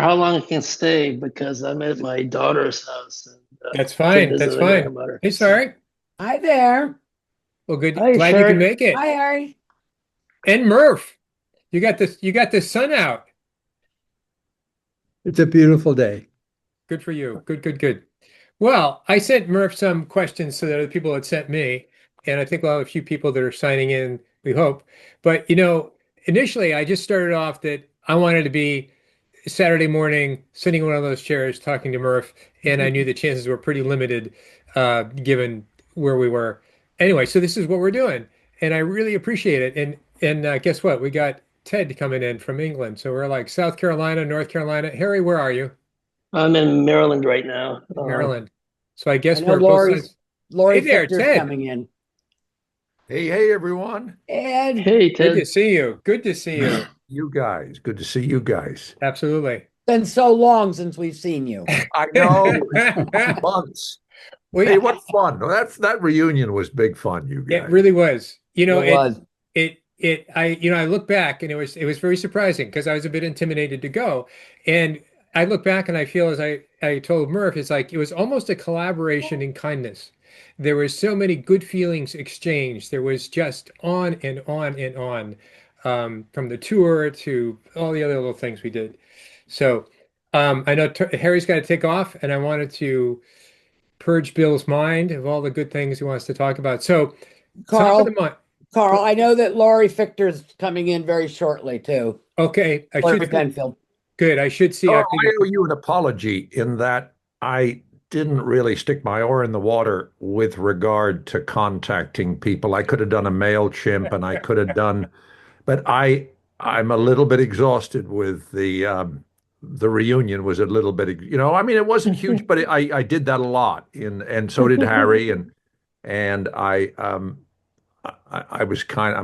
how long I can stay because I'm at my daughter's house and That's to fine. visit That's a fine. grandmother. Hey, So, sorry. Hi there. Well, good. hi, Glad you can Sherry. make it. Hi, Harry. And Murph, you got the sun out. It's a beautiful day. Good for you. Good, good, good. Well, I sent Murph some questions so that other people had sent me, and I think we'll have a few people that are signing in, we hope. But initially I just started off that I wanted to be Saturday morning sitting in one of those chairs talking to Murph, and I knew the chances were pretty limited given where we were. Anyway, so this is what we're doing, and I really appreciate it. And guess what? We got Ted coming in from England, so we're like South Carolina, North Carolina. Harry, where are you? I'm in Maryland right now. Maryland. So I I guess know we're both sides. Hey Lori there, Fictor's Ted. coming in. Hey, hey, everyone. And Hey, Good to Ted. see you. Good to see you. You guys, good to see you guys. Absolutely. been so long since we've seen you. I know it's months. Hey, We, what fun. Well, that reunion was big fun, you it guys. really was. It was. I look back and it was very surprising because I was a bit intimidated to go. And I look back and I feel as I told Murph, it's like it was almost a collaboration in kindness. There was so many good feelings exchanged. There was just on and on and on, from the tour to all the other little things we did. So I know Harry's got to take off, and I wanted to purge Bill's mind of all the good things he wants to talk about. So, top of the Carl, mind. Carl, I know that Lori Fictor's coming in very shortly too. Okay, I Lori should see. Penfield. Good. I should see. Oh, I I figured. owe you an apology in that I didn't really stick my oar in the water with regard to contacting people. I could have done a MailChimp and I could have done, but I'm a little bit exhausted with the reunion was a little bit, I mean, it wasn't huge, but I did that a lot and so did Harry and I'm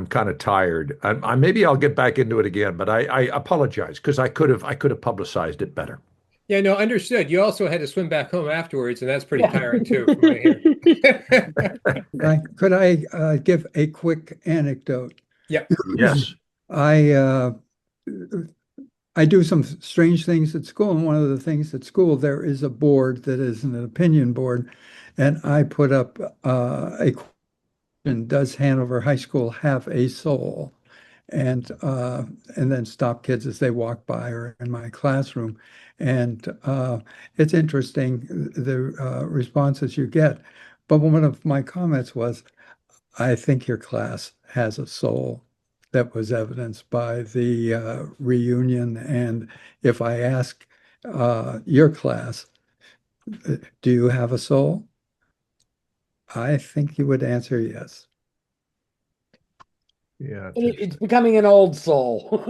kind of tired. Maybe I'll get back into it again, but I apologize because I could have publicized it better. Yeah, no, understood. You also had to swim back home afterwards, and that's pretty tiring too, from what I hear. Could I give a quick anecdote? Yeah. Yes. I I do some strange things at school, and one of the things at school there is a board that is an opinion board, and I put up a question: Does Hanover High School have a soul? And then stop kids as they walk by or in my classroom. And it's interesting the responses you get. But one of my comments was, I think your class has a soul that was evidenced by the reunion. And if I ask your class, do you have a soul? I think you would answer yes. Yeah, It's becoming an old soul.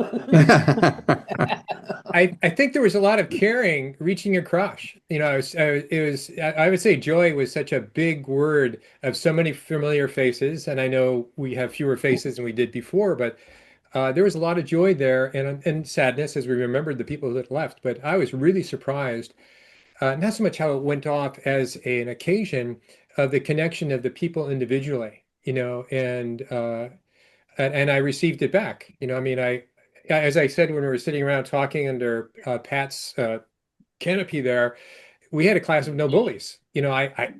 I think there was a lot of caring reaching across. I would say joy was such a big word of so many familiar faces, and I know we have fewer faces than we did before, but there was a lot of joy there and sadness as we remembered the people that left. But I was really surprised, not so much how it went off as an occasion of the connection of the people individually, and I received it back. I mean, as I said when we were sitting around talking under Pat's canopy there, we had a class of no bullies. I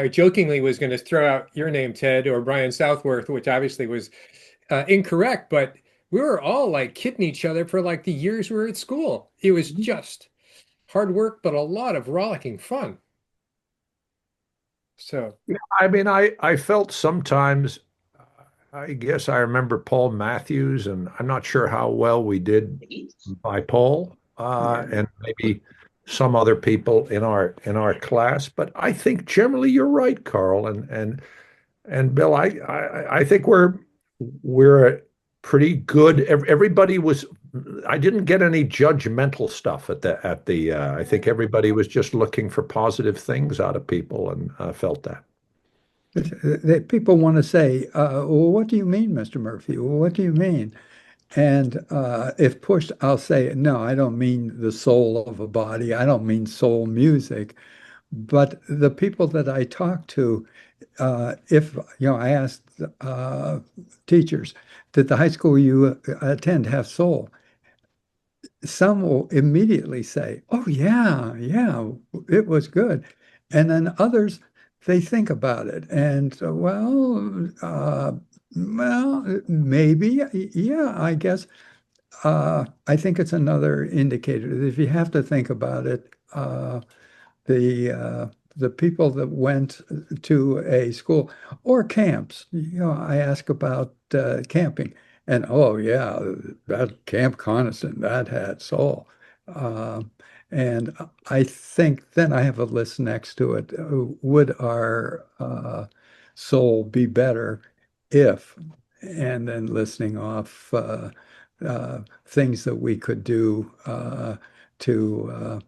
jokingly was going to throw out your name, Ted, or Brian Southworth, which obviously was incorrect, but we were all like kidding each other for like the years we were at school. It was just hard work, but a lot of rollicking fun. So, I mean, I felt sometimes, I guess I remember Paul Matthews, and I'm not sure how well we did by Paul, Yeah. and maybe some other people in our class. But I think generally you're right, Carl, and Bill. I think we're a pretty good. Everybody was. I didn't get any judgmental stuff at the. I think everybody was just looking for positive things out of people, and felt that. People want to say, well, what do you mean, Mr. Murphy? Well, what do you mean? And if pushed, I'll say, no, I don't mean the soul of a body. I don't mean soul music. But the people that I talk to, if, I asked teachers, did the high school you attend have soul? some will immediately say, "Oh yeah, yeah, it was good," and then others they think about it and well, maybe, yeah, I guess. I think it's another indicator that if you have to think about it, the uh, the people that went to a school or camps, I ask about camping, and oh yeah, that Camp Coniston that had soul, uh, and I think then I have a list next to it. Would our soul be better if, and then listing off things that we could do to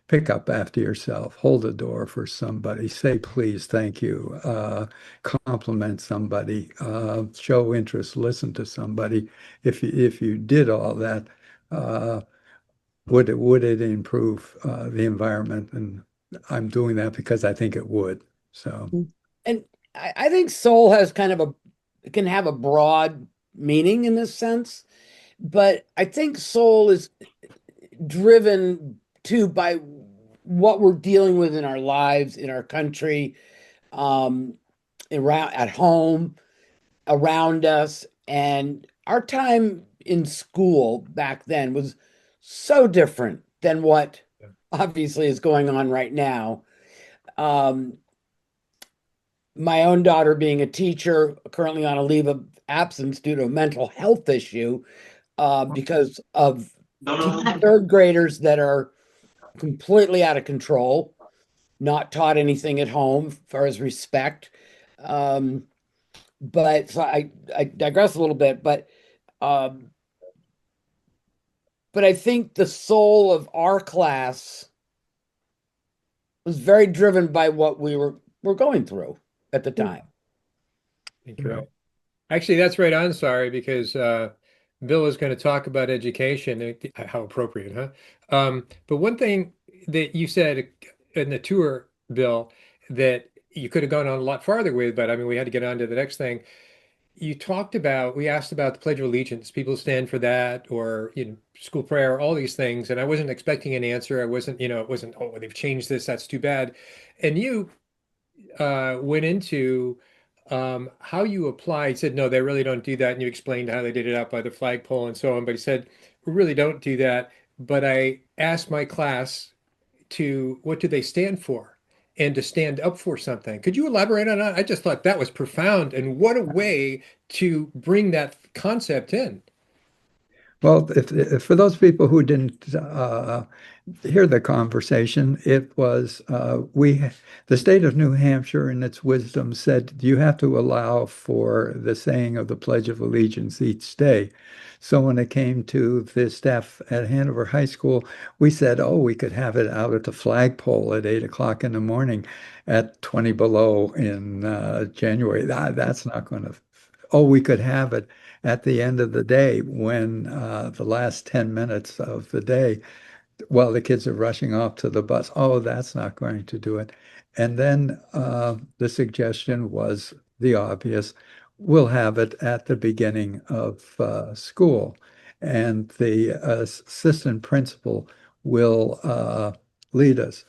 pick up after yourself, hold the door for somebody, say please, thank you, compliment somebody, show interest, listen to somebody. If you did all that, uh, would it improve the environment? And I'm doing that because I think it would. So, And I think soul has kind of can have a broad meaning in this sense, but I think soul is driven too by what we're dealing with in our lives, in our country, um, around at home, around us. And our time in school back then was so different than what obviously is going on right now. Um, my own daughter being a teacher, currently on a leave of absence due to a mental health issue, because of No, teaching no. third graders that are completely out of control, not taught anything at home as far as respect. Um, but so I digress a little bit, um, but I think the soul of our class was very driven by what were going through at the time. I think you're right. Actually, that's right on, sorry, because Bill is going to talk about education. How appropriate, huh? But one thing that you said in the tour, Bill, that you could have gone on a lot farther with, but I mean, we had to get on to the next thing. We asked about the Pledge of Allegiance. People stand for that, or school prayer, all these things. And I wasn't expecting an answer. I wasn't, it wasn't, oh, they've changed this. That's too bad. And you went into how you applied, said, no, they really don't do that. And you explained how they did it out by the flagpole and so on. But he said, we really don't do that. But I asked my class what do they stand for and to stand up for something. Could you elaborate on that? I just thought that was profound. And what a way to bring that concept in. well, if for those people who didn't hear the conversation, it was the state of New Hampshire in its wisdom said you have to allow for the saying of the Pledge of Allegiance each day. So when it came to the staff at Hanover High School, we said, oh, we could have it out at the flagpole at 8 o'clock in the morning at 20 below in January. That's not going to. Oh, we could have it at the end of the day when the last 10 minutes of the day, while the kids are rushing off to the bus. Oh, that's not going to do it. And then the suggestion was the obvious. We'll have it at the beginning of school, and the assistant principal will lead us.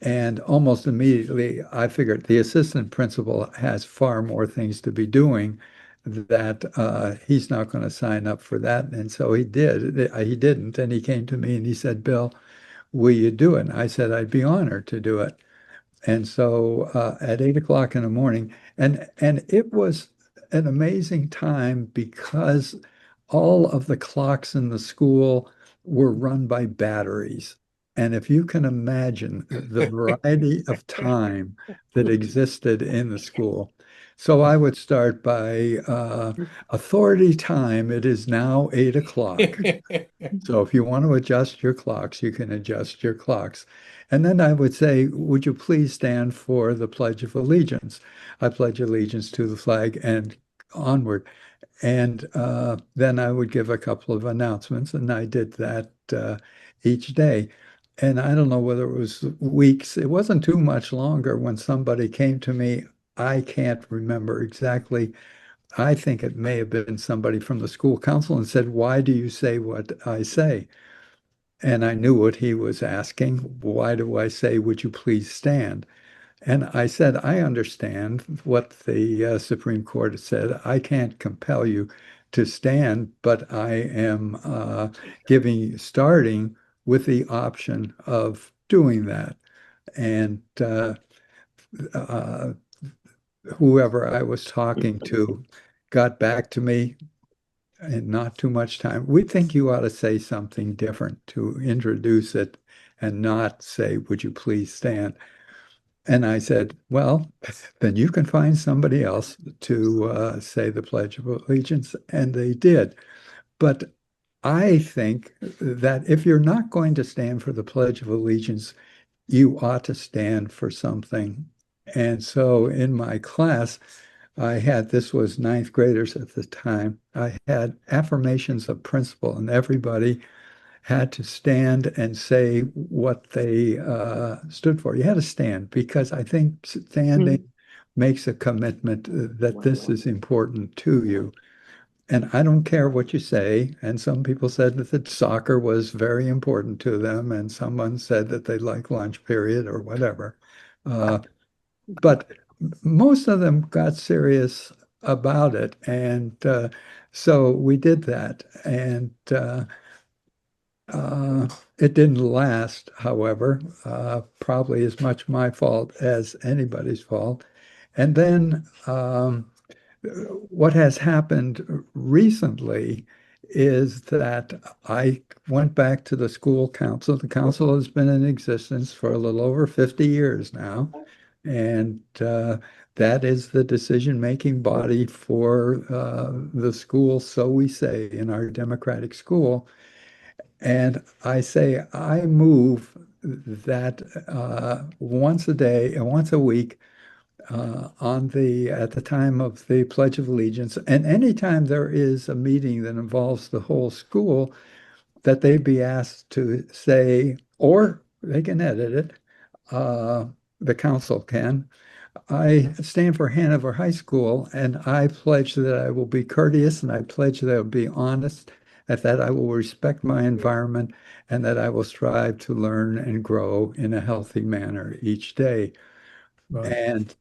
And almost immediately, I figured the assistant principal has far more things to be doing that he's not going to sign up for that. And so he did. He didn't. And he came to me and he said, Bill, will you do it? And I said, I'd be honored to do it. And so at 8 o'clock in the morning, and it was an amazing time because all of the clocks in the school were run by batteries. And if you can imagine the variety of time that existed in the school. So I would start by authority time. It is now 8 o'clock. So if you want to adjust your clocks, you can adjust your clocks. And then I would say, would you please stand for the Pledge of Allegiance? I pledge allegiance to the flag and onward. And then I would give a couple of announcements, and I did that each day. And I don't know whether it was weeks, it wasn't too much longer when somebody came to me. I can't remember exactly. I think it may have been somebody from the school council and said, why do you say what I say? And I knew what he was asking. Why do I say, would you please stand? And I said, I understand what the Supreme Court has said. I can't compel you to stand, but I am starting with the option of doing that. And uh, whoever I was talking to got back to me in not too much time. We think you ought to say something different to introduce it and not say, would you please stand? And I said, well, then you can find somebody else to say the Pledge of Allegiance. And they did. But I think that if you're not going to stand for the Pledge of Allegiance, you ought to stand for something. And so in my class, this was ninth graders at the time, I had affirmations of principle, and everybody had to stand and say what they stood for. You had to stand because I think standing makes a commitment that this is important to you. And I don't care what you say. And some people said that soccer was very important to them, and someone said that they like lunch period or whatever. But most of them got serious about it. And so we did that. And it didn't last, however, probably as much my fault as anybody's fault. And then what has happened recently is that I went back to the school council. The council has been in existence for a little over 50 years now. And that is the decision-making body for the school, so we say, in our democratic school. And I say, I move that once a day and once a week at the time of the Pledge of Allegiance, and anytime there is a meeting that involves the whole school, that they be asked to say, or they can edit it, the council can, I stand for Hanover High School, and I pledge that I will be courteous, and I pledge that I will be honest, and that I will respect my environment, and that I will strive to learn and grow in a healthy manner each day. Right. And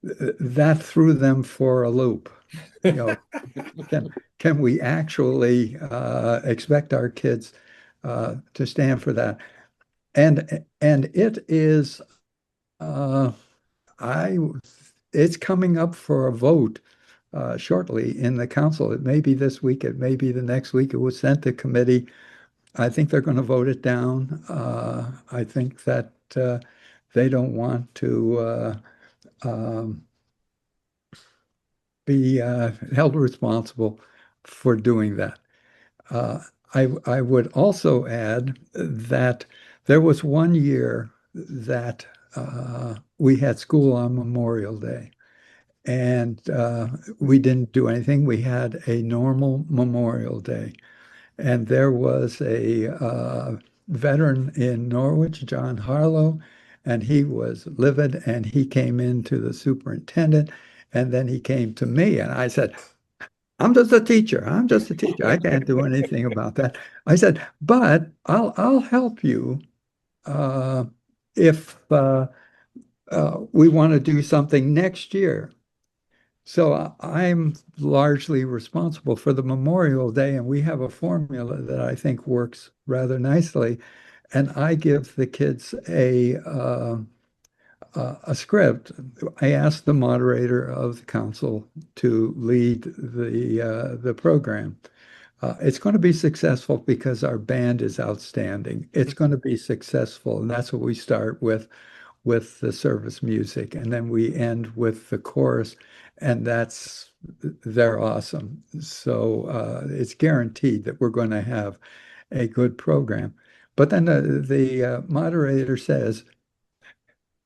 that threw them for a loop. You know, can we actually expect our kids to stand for that? And it is I it's coming up for a vote shortly in the council. It may be this week, it may be the next week. It was sent to committee. I think they're going to vote it down. I think that they don't want to um, be held responsible for doing that. Uh, I would also add that there was one year that we had school on Memorial Day, and we didn't do anything. We had a normal Memorial Day, and there was a veteran in Norwich, John Harlow, and he was livid, and he came in to the superintendent, and then he came to me, and I said, I'm just a teacher. I'm just a teacher. I can't do anything about that. I said, but I'll help you uh, if we want to do something next year. So I'm largely responsible for the Memorial Day, and we have a formula that I think works rather nicely. And I give the kids a script. I asked the moderator of the council to lead the program. It's going to be successful because our band is outstanding. It's going to be successful, and that's what we start with the service music, and then we end with the chorus, and they're awesome. So it's guaranteed that we're going to have a good program. But then the moderator says,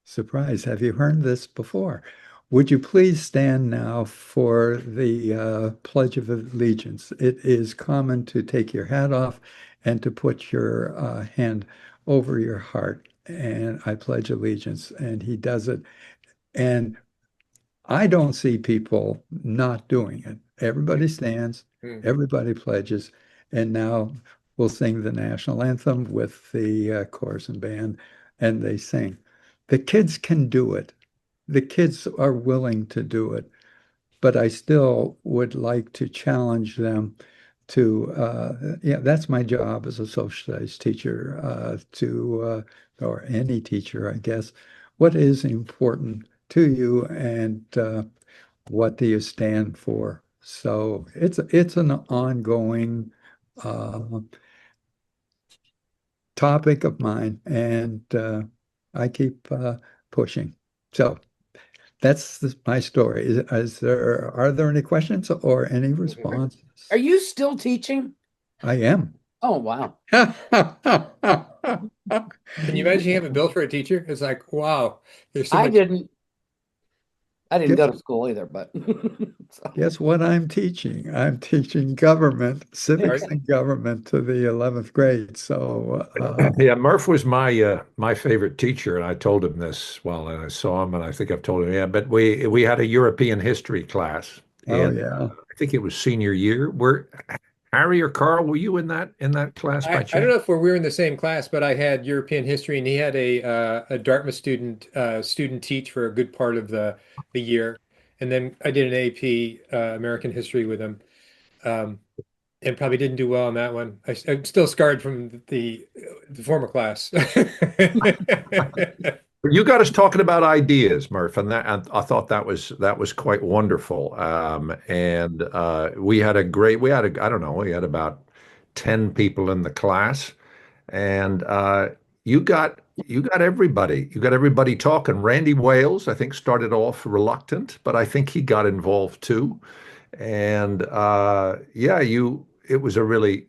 surprise, have you heard this before? Would you please stand now for the Pledge of Allegiance? It is common to take your hat off and to put your hand over your heart. And I pledge allegiance. And he does it. And I don't see people not doing it. Everybody stands, Mm. everybody pledges. And now will sing the national anthem with the chorus and band, and they sing. The kids can do it. The kids are willing to do it, but I still would like to challenge them to, yeah, that's my job as a social studies teacher, or any teacher, I guess. What is important to you, and what do you stand for? So it's an ongoing topic of mine, and I keep pushing. So my story. Are there any questions or any responses? Are you still teaching? I am. Oh, wow. Can you imagine you have a bill for a teacher? It's like, wow, there's so I much. didn't. I didn't Guess, go to school either, but so. guess what I'm teaching? I'm teaching government, civics Right? and government to the 11th grade. So Yeah, Murph was my favorite teacher, and I told him this while I saw him, and I think I've told him, yeah. But we had a European history class, oh and yeah. I think it was senior year. Were Harry or Carl, were you in that class by I don't chance? know if we were in the same class, but I had European history, and he had a Dartmouth student teach for a good part of the year, and then I did an AP American history with him, um, and probably didn't do well on that one. I'm still scarred from the former class. You got us talking about ideas, Murph, and I thought that was quite wonderful. And we had I don't know, we had about 10 people in the class, and you got everybody talking. Randy Wales, I think, started off reluctant, but I think he got involved too. And yeah, you it was a really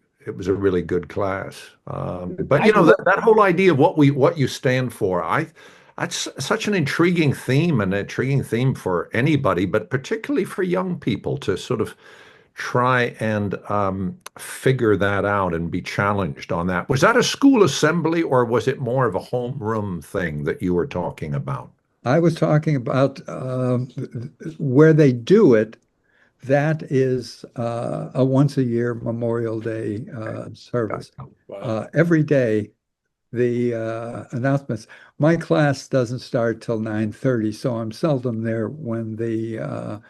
good class. But I you know grew that whole idea of what you stand for, that's such an intriguing theme for anybody, but particularly for young people to sort of try and figure that out and be challenged on that. Was that a school assembly, or was it more of a homeroom thing that you were talking about? I was talking about where they do it. That is a once a year Memorial Day service. Wow. Every day, the announcements. My class doesn't start till 9:30, so I'm seldom there when the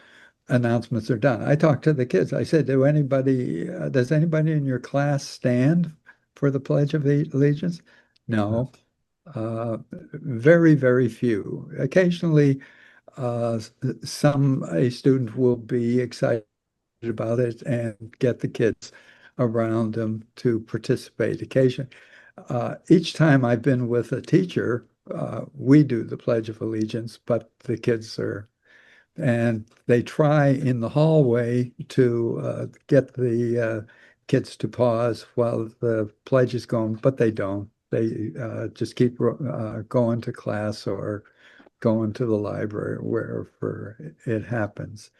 announcements are done. I talk to the kids. I said, does anybody in your class stand for the Pledge of Allegiance? No. Very, very few. Occasionally, a student will be excited about it and get the kids around them to participate. Occasionally, each time I've been with a teacher, we do the Pledge of Allegiance, but the kids are, and they try in the hallway to get the kids to pause while the pledge is going, but they don't. They just keep going to class or going to the library, wherever it happens.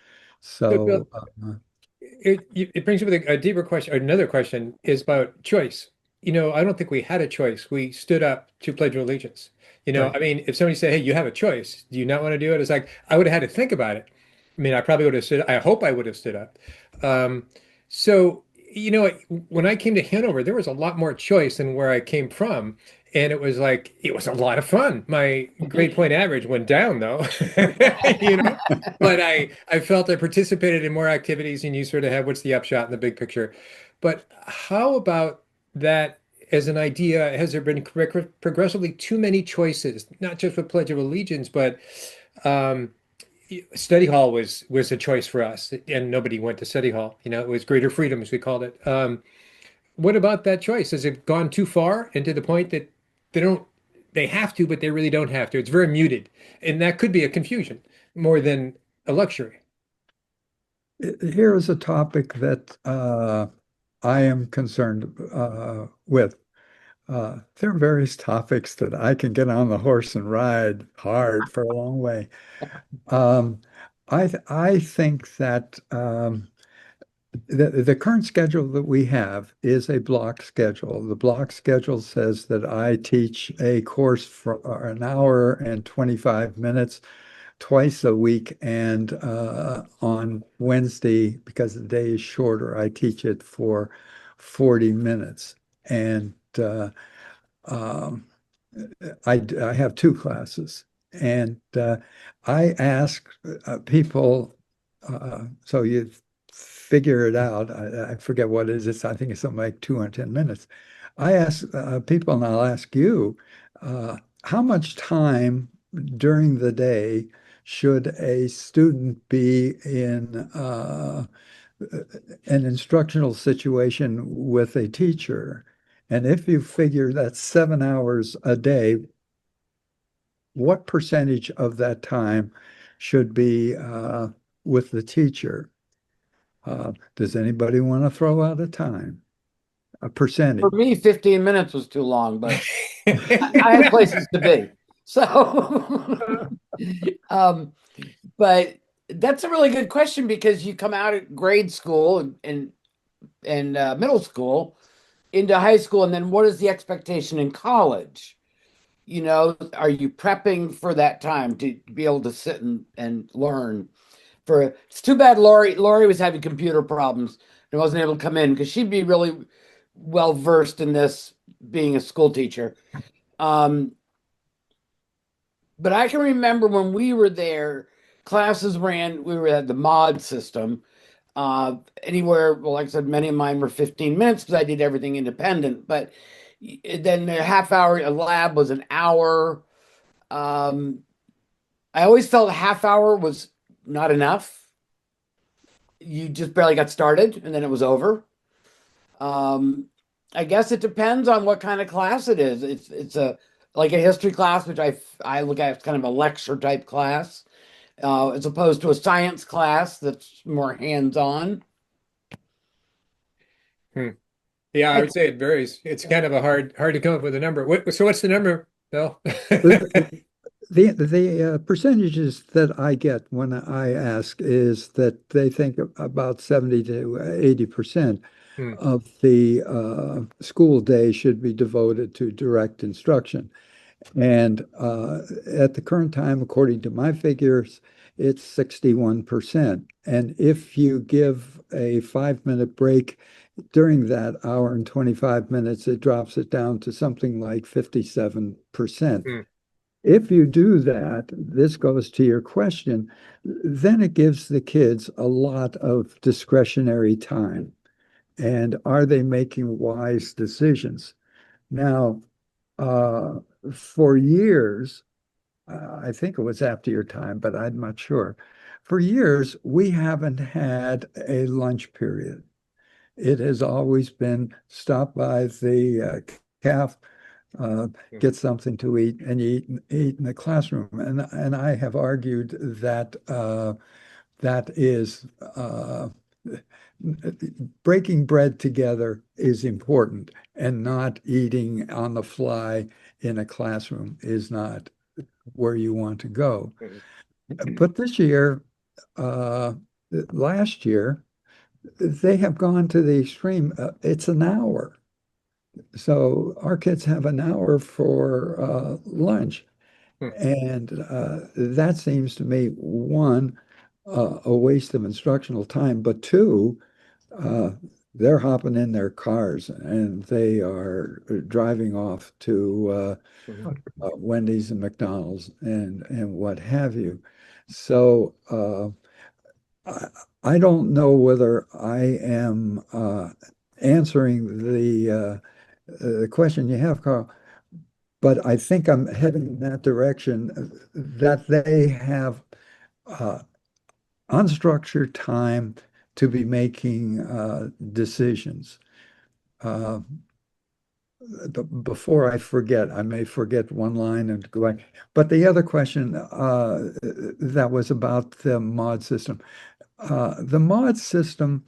So, Bill, So it brings up a deeper question. Another question is about choice. I don't think we had a choice. We stood up to pledge allegiance. right. I mean, if somebody said, "Hey, you have a choice. Do you not want to do it?" It's like I would have had to think about it. I mean, I probably would have stood. I hope I would have stood up. Um, so, when I came to Hanover, there was a lot more choice than where I came from, and it was a lot of fun. My grade point average went down though, you know. But I felt I participated in more activities, and you sort of have what's the upshot in the big picture. But how about that as an idea? Has there been progressively too many choices, not just with Pledge of Allegiance, but um, study hall was a choice for us, and nobody went to study hall. It was greater freedom, as we called it. What about that choice? Has it gone too far and to the point that they don't, they have to, but they really don't have to? It's very muted, and that could be a confusion more than a luxury. Here is a topic that I am concerned with. There are various topics that I can get on the horse and ride hard for a long way. Um, I think that the current schedule that we have is a block schedule. The block schedule says that I teach a course for an hour and 25 minutes twice a week, and on Wednesday, because the day is shorter, I teach it for 40 minutes. and um, I have two classes, and I ask people. So you figure it out. I forget what it is. I think it's something like 210 minutes. I ask people, and I'll ask you, how much time during the day should a student be in an instructional situation with a teacher? And if you figure that's 7 hours a day, what percentage of that time should be with the teacher? Does anybody want to throw out a time, a For percentage? me, 15 minutes was too long, but I had places to be. So, but that's a really good question because you come out of grade school and middle school into high school, and then what is the expectation in college? You know, are you prepping for that time to be able to sit and learn? It's too bad Lori was having computer problems and wasn't able to come in because she'd be really well versed in this being a school teacher. Um, but I can remember when we were there, classes ran, we were at the mod system. Anywhere, well, like I said, many of mine were 15 minutes because I did everything independent. But then a half hour, a lab was an hour. Um, I always felt a half hour was not enough. You just barely got started and then it was over. Um, I guess it depends on what kind of class it is. It's a like a history class, which I look at as kind of a lecture type class, as opposed to a science class that's more hands-on. Hmm. Yeah, I I, would say it varies. It's kind of a hard to come up with a number. So what's the number, Bill? The percentages that I get when I ask is that they think about 70 to 80% Hmm. of the school day should be devoted to direct instruction. And at the current time, according to my figures, it's 61%. And if you give a 5 minute break during that hour and 25 minutes, it drops it down to something like 57%. Hmm. If you do that, this goes to your question, then it gives the kids a lot of discretionary time. And are they making wise decisions? Now, uh, for years, I think it was after your time, but I'm not sure. For years, we haven't had a lunch period. It has always been stop by the calf, uh, get something to eat, and you eat in the classroom. And I have argued that that is breaking bread together is important, and not eating on the fly in a classroom is not where you want to go. But this year, uh, last year, they have gone to the extreme. It's an hour. So our kids have an hour for lunch. Hmm. And that seems to me, one, a waste of instructional time, but two, uh, they're hopping in their cars and they are driving off to Mhm. Wendy's and McDonald's and what have you. So I, I don't know whether I am answering the question you have, Carl, but I think I'm heading in that direction that they have uh, unstructured time to be making decisions. Uh, Before I forget, I may forget one line and go back. But the other question that was about the mod system. The mod system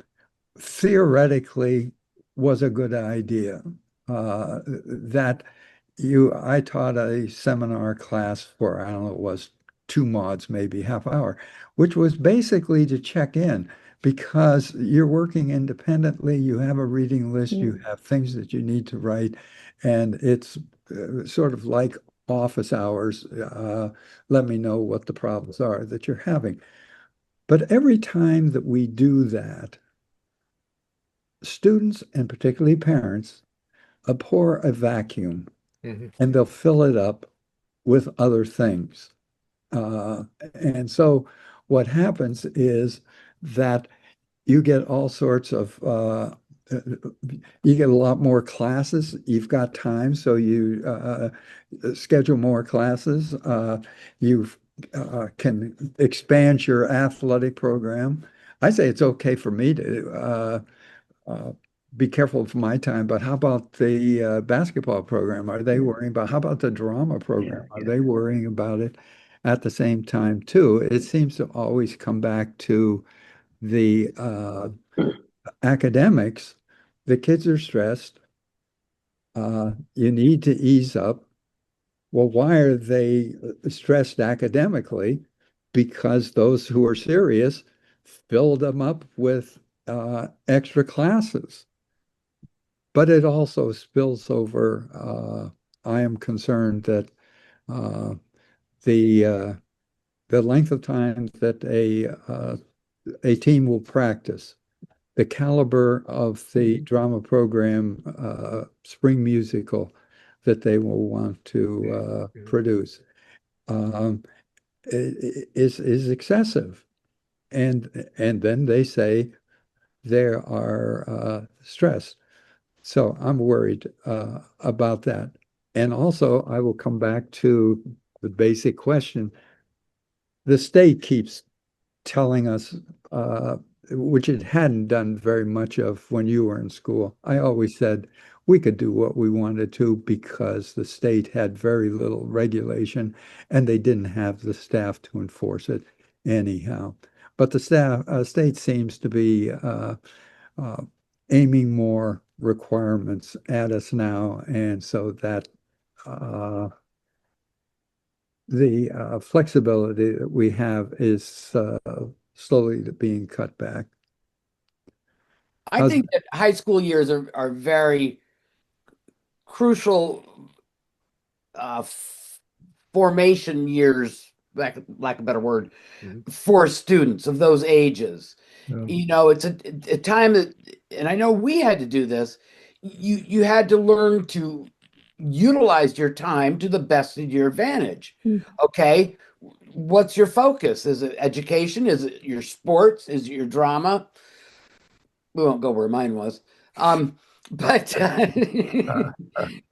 theoretically was a good idea. That I taught a seminar class for, I don't know, it was two mods, maybe half hour, which was basically to check in because you're working independently, you have a reading list, you have things that you need to write, and it's sort of like office hours. Let me know what the problems are that you're having. But every time that we do that, students and particularly parents abhor a vacuum Mhm. and they'll fill it up with other things. Uh, and so what happens is that you get all sorts of you get a lot more classes. You've got time, so you schedule more classes. You can expand your athletic program. I say it's okay for me to uh, be careful of my time, but how about the basketball program? Are they worrying about how about the drama Yeah, program? Are yeah. they worrying about it at the same time too? It seems to always come back to the academics. The kids are stressed. You need to ease up. Well, why are they stressed academically? Because those who are serious fill them up with extra classes. But it also spills over. I am concerned that uh, the uh, the length of time that a team will practice, the caliber of the drama program, spring musical that they will want to Mhm. produce, um, is excessive. And then they say they are stressed. So I'm worried about that. And also, I will come back to the basic question. The state keeps telling us, uh, which it hadn't done very much of when you were in school. I always said we could do what we wanted to because the state had very little regulation and they didn't have the staff to enforce it anyhow. But the state seems to be uh, aiming more requirements at us now, and so that uh, the flexibility that we have is slowly being cut back. I How's think that high school years are very crucial formation years, lack of a better word, Mhm. for students of those ages. uh, You know, it's a time that, and I know we had to do this. You had to learn to utilize your time to the best of your advantage. Mm. Okay, what's your focus? Is it education? Is it your sports? Is it your drama? We won't go where mine was. But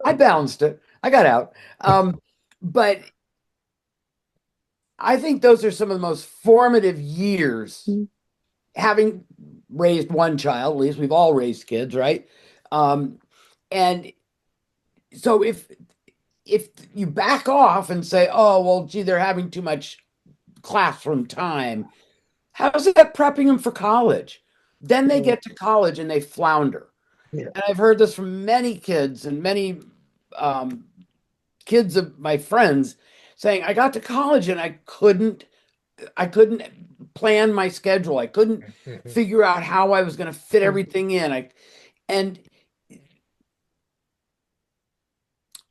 I balanced it. I got out. But I think those are some of the most formative years, Mm. having raised one child, at least we've all raised kids, right? Um, and so if you back off and say, oh, well, gee, they're having too much classroom time, how's that prepping them for college? Then they Yeah, get to college and they flounder. yeah, And I've heard this from many kids and many um, kids of my friends saying, I got to college and I couldn't plan my schedule. I couldn't Mhm. figure out how I was going to fit everything in. And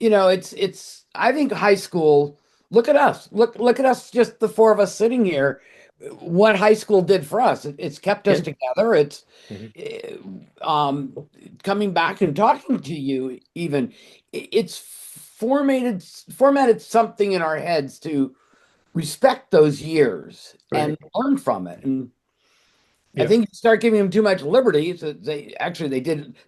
it's I think high school, look at us. Look at us, just the four of us sitting here. What high school did for us. It's kept us yeah, together. It's Mhm. eh, coming back and talking to you even. It's formatted something in our heads to respect those years right. and learn from it. And I Yeah. think you start giving them too much liberty. So they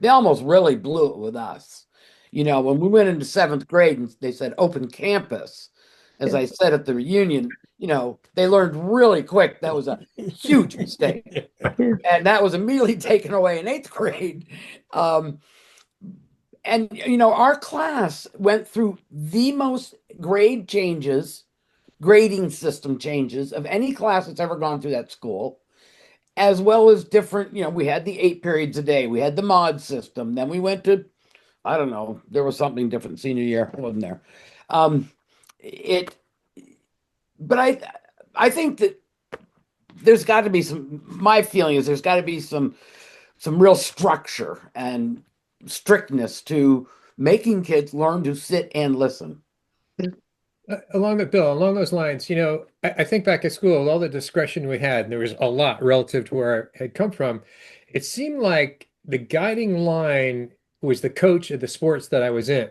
almost really blew it with us. You know, when we went into seventh grade and they said open campus, as Yeah, I said at the reunion, they learned really quick that was a huge mistake. yeah, And that was immediately taken away in eighth grade. Um, and, our class went through the most grading system changes of any class that's ever gone through that school, as well as different, we had the 8 periods a day, we had the mod system, then we went to, I don't know, there was something different senior year. I wasn't there. Um, it, but I think that there's got to be my feeling is there's got to be some real structure and strictness to making kids learn to sit and listen. Along those lines, I think back at school, all the discretion we had, and there was a lot relative to where I had come from. It seemed like the guiding line was the coach of the sports that I was in.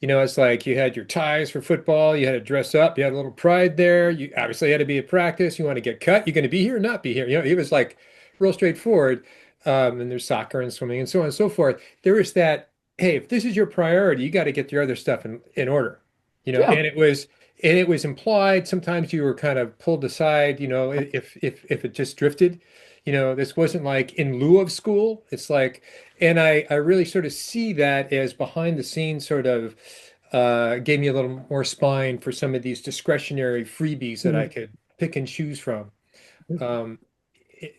It's like you had your ties for football, you had to dress up, you had a little pride there. You obviously had to be at practice. You want to get cut, you're going to be here or not be here. It was like real straightforward. And there's soccer and swimming and so on and so forth. There is that, hey, if this is your priority, you got to get your other stuff in order. Yeah. And it was implied. Sometimes you were kind of pulled aside, if it just drifted. This wasn't like in lieu of school. It's like, and I really sort of see that as behind the scenes sort of gave me a little more spine for some of these discretionary freebies that I could pick and choose from. Um,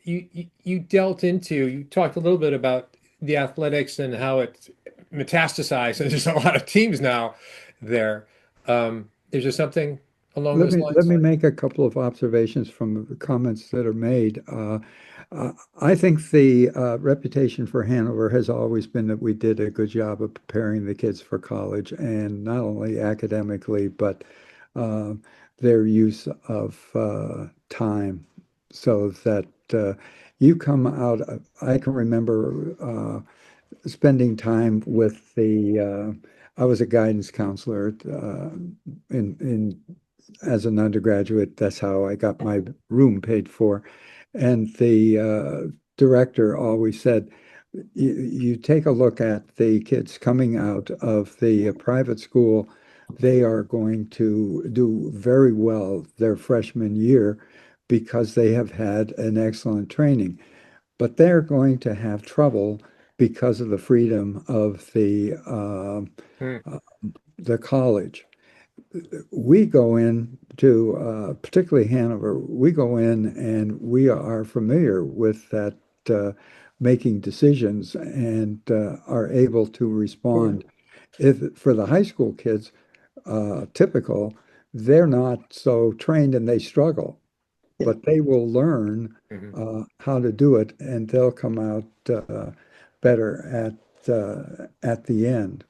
you talked a little bit about the athletics and how it metastasized, and there's a lot of teams now there. Is there something along Let those me lines? make a couple of observations from the comments that are made. I think the reputation for Hanover has always been that we did a good job of preparing the kids for college, and not only academically, but uh, their use of time, so that you come out. I can remember spending time with I was a guidance counselor in as an undergraduate. That's how I got my room paid for. And the director always said, you take a look at the kids coming out of the private school, they are going to do very well their freshman year because they have had an excellent training. But they're going to have trouble because of the freedom of Hmm. the college. We go in to, particularly Hanover, we go in and we are familiar with that making decisions and are able to respond. If for the high school kids, typical, they're not so trained and they struggle, Yeah. but they will learn Mhm. how to do it and they'll come out better at the end.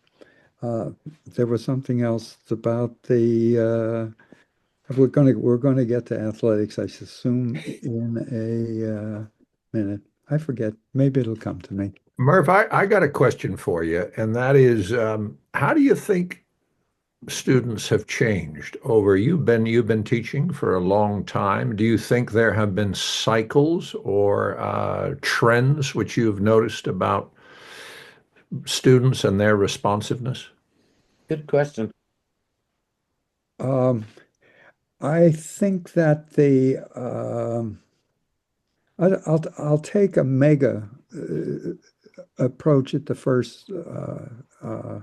Uh, there was something else about the we're going to get to athletics, I assume, in a minute. I forget. Maybe it'll come to me. Murph, I got a question for you, and that is, how do you think students have changed over you've been teaching for a long time? Do you think there have been cycles or trends which you've noticed about students and their responsiveness? Good question. Um, I think that I'll take a mega approach at uh,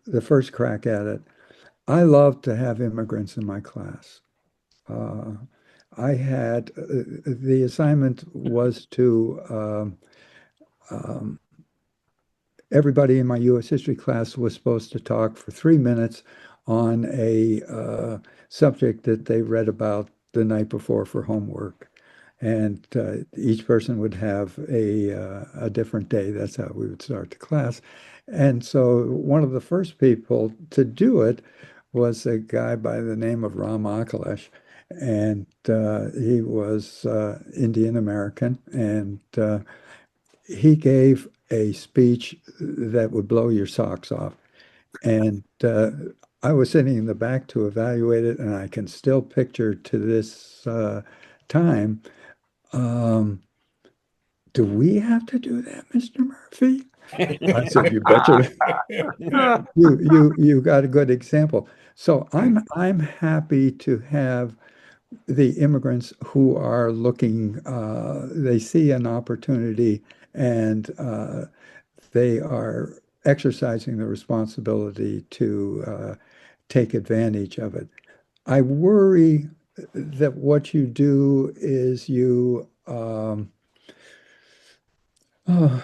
the first crack at it. I love to have immigrants in my class. Uh, I had the assignment was to um, everybody in my U.S. history class was supposed to talk for 3 minutes on a subject that they read about the night before for homework. And each person would have a different day. That's how we would start the class. And so one of the first people to do it was a guy by the name of Ram Akalesh. And he was Indian American. And he gave a speech that would blow your socks off. And I was sitting in the back to evaluate it, and I can still picture to this time, um, do we have to do that, Mr. Murphy? I said, you betcha. You got a good example. So I'm happy to have the immigrants who are looking, they see an opportunity and they are exercising the responsibility to take advantage of it. I worry that what you do is oh,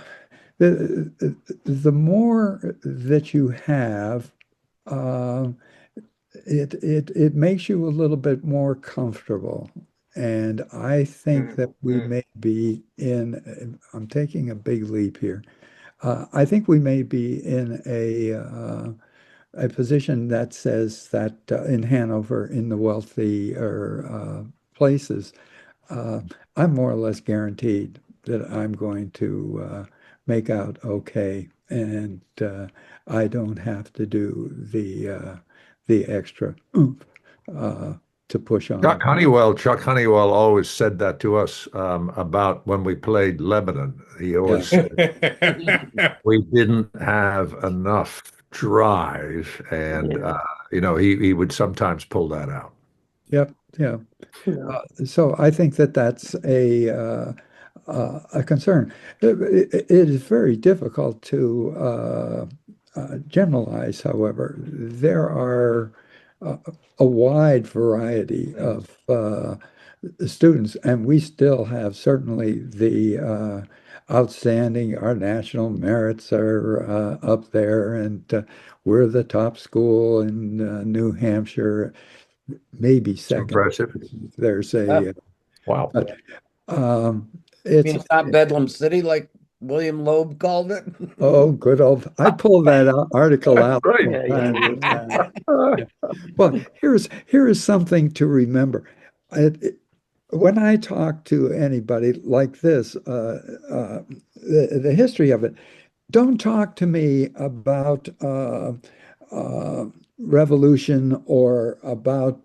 the more that you have, um, it makes you a little bit more comfortable. And I think that we Mhm. may be in, I'm taking a big leap here. I think we may be in a position that says that in Hanover, in the wealthier places, uh, I'm more or less guaranteed that I'm going to make out okay. and I don't have to do the extra oomph to push on them. Chuck Honeywell always said that to us about when we played Lebanon. He always said we didn't have enough drive, and Yeah. he would sometimes pull that out. Yep, yeah. Yeah. So I think that that's a concern. It is very difficult to generalize, however. There are uh, a wide variety of students, and we still have certainly the outstanding, our national merits are up there, and we're the top school in New Hampshire, maybe It's second. impressive. There's Oh, Wow. but I it's mean, it's not Bedlam City like William Loeb called it. oh, good old. I pull that article out Right. from Yeah. time to Yeah. time. Yeah. Well, here is something to remember. When I talk to anybody like this, the history of it, don't talk to me about uh, revolution or about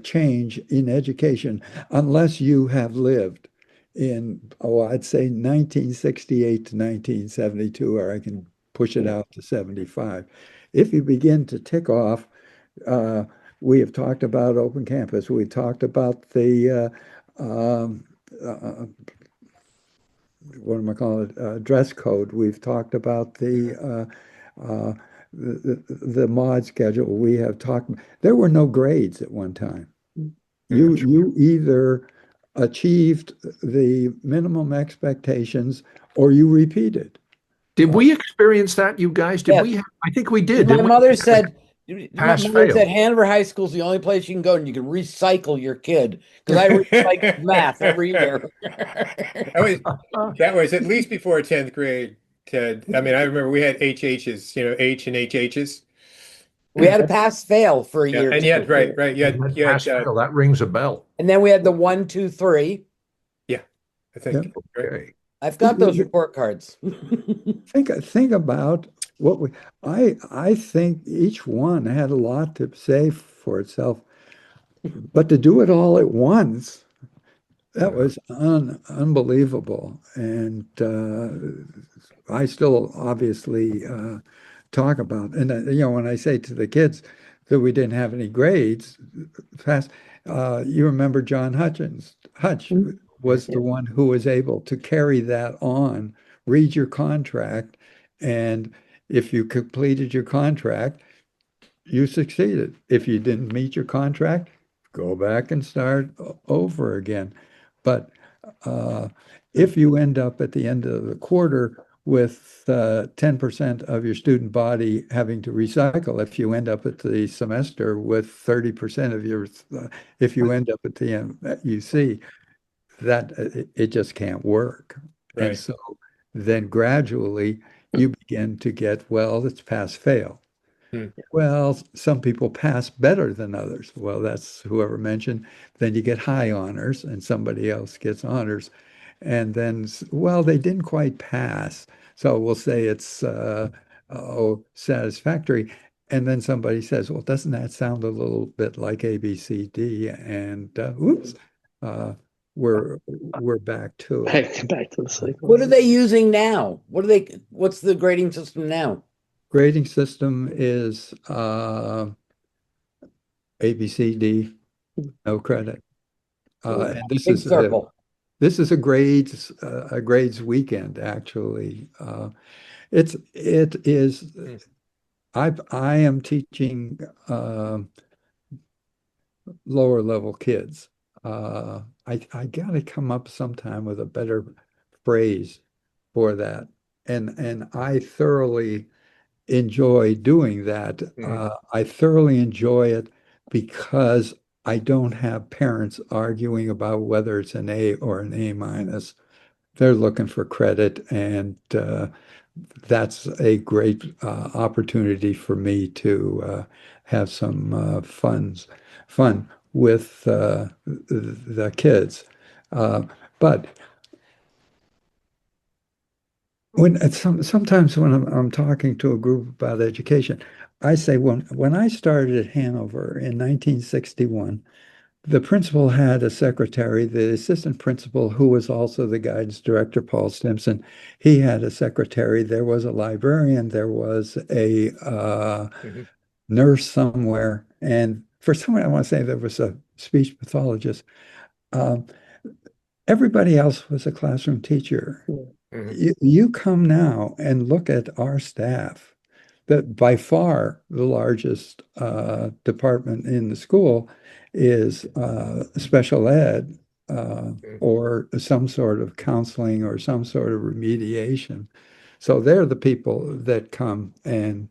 change in education unless you have lived in, oh, I'd say 1968 to 1972, or I can push it out to 75. If you begin to tick off, uh, we have talked about open campus. We talked about the what am I calling it? Dress code. We've talked about the mod schedule. We have talked. There were no grades at one time. You either achieved the minimum expectations or you repeated. Did we experience that, you guys? Did Yes. we have, I think we did, My didn't we? mother said, my Pass, mother fail. said Hanover High School is the only place you can go and you can recycle your kid because I recycled math every year. That was at least before 10th grade, Ted. I mean, I remember we had HHs, H and HHs. We had a pass fail for a Yeah, year and too. you had right. Pass, fail. That rings a bell. And then we had the 1, 2, 3. Yeah, I Yeah. think. Right. Okay. I've got those report cards. Think about what I think each one had a lot to say for itself, but to do it all at once, that was unbelievable. And I still obviously talk about, and when I say to the kids that we didn't have any grades, fast, you remember John Hutch was the one who was able to carry that on, read your contract, and if you completed your contract, you succeeded. If you didn't meet your contract, go back and start over again. But uh, if you end up at the end of the quarter with 10% of your student body having to recycle, if you end up at the semester with 30% of your, if you end up at the end, you see that it just can't work. And Right. so then gradually you begin to get, well, it's pass fail. Hmm. Well, some people pass better than others. Well, that's whoever mentioned. Then you get high honors and somebody else gets honors. And then, well, they didn't quite pass. So we'll say it's satisfactory. And then somebody says, well, doesn't that sound a little bit like A, B, C, D? And oops, uh, we're back to it. Back to the cycle. What are they using now? What's the grading system now? Grading system is A, B, C, D, no credit. And Big circle. this is a grades weekend actually. It is. I am teaching lower level kids. I got to come up sometime with a better phrase for that, and I thoroughly enjoy doing that. I thoroughly enjoy it because I don't have parents arguing about whether it's an A or an A minus. They're looking for credit, and that's a great opportunity for me to have some fun with the kids. But Sometimes when I'm talking to a group about education, I say when I started at Hanover in 1961, the principal had a secretary, the assistant principal, who was also the guidance director, Paul Stimson. He had a secretary. There was a librarian. There was a Mhm. nurse somewhere, and for some reason, I want to say there was a speech pathologist. Um, Everybody else was a classroom teacher. Mhm. You come now and look at our staff, that by far the largest department in the school is special ed Mhm. or some sort of counseling or some sort of remediation. So they're the people that come and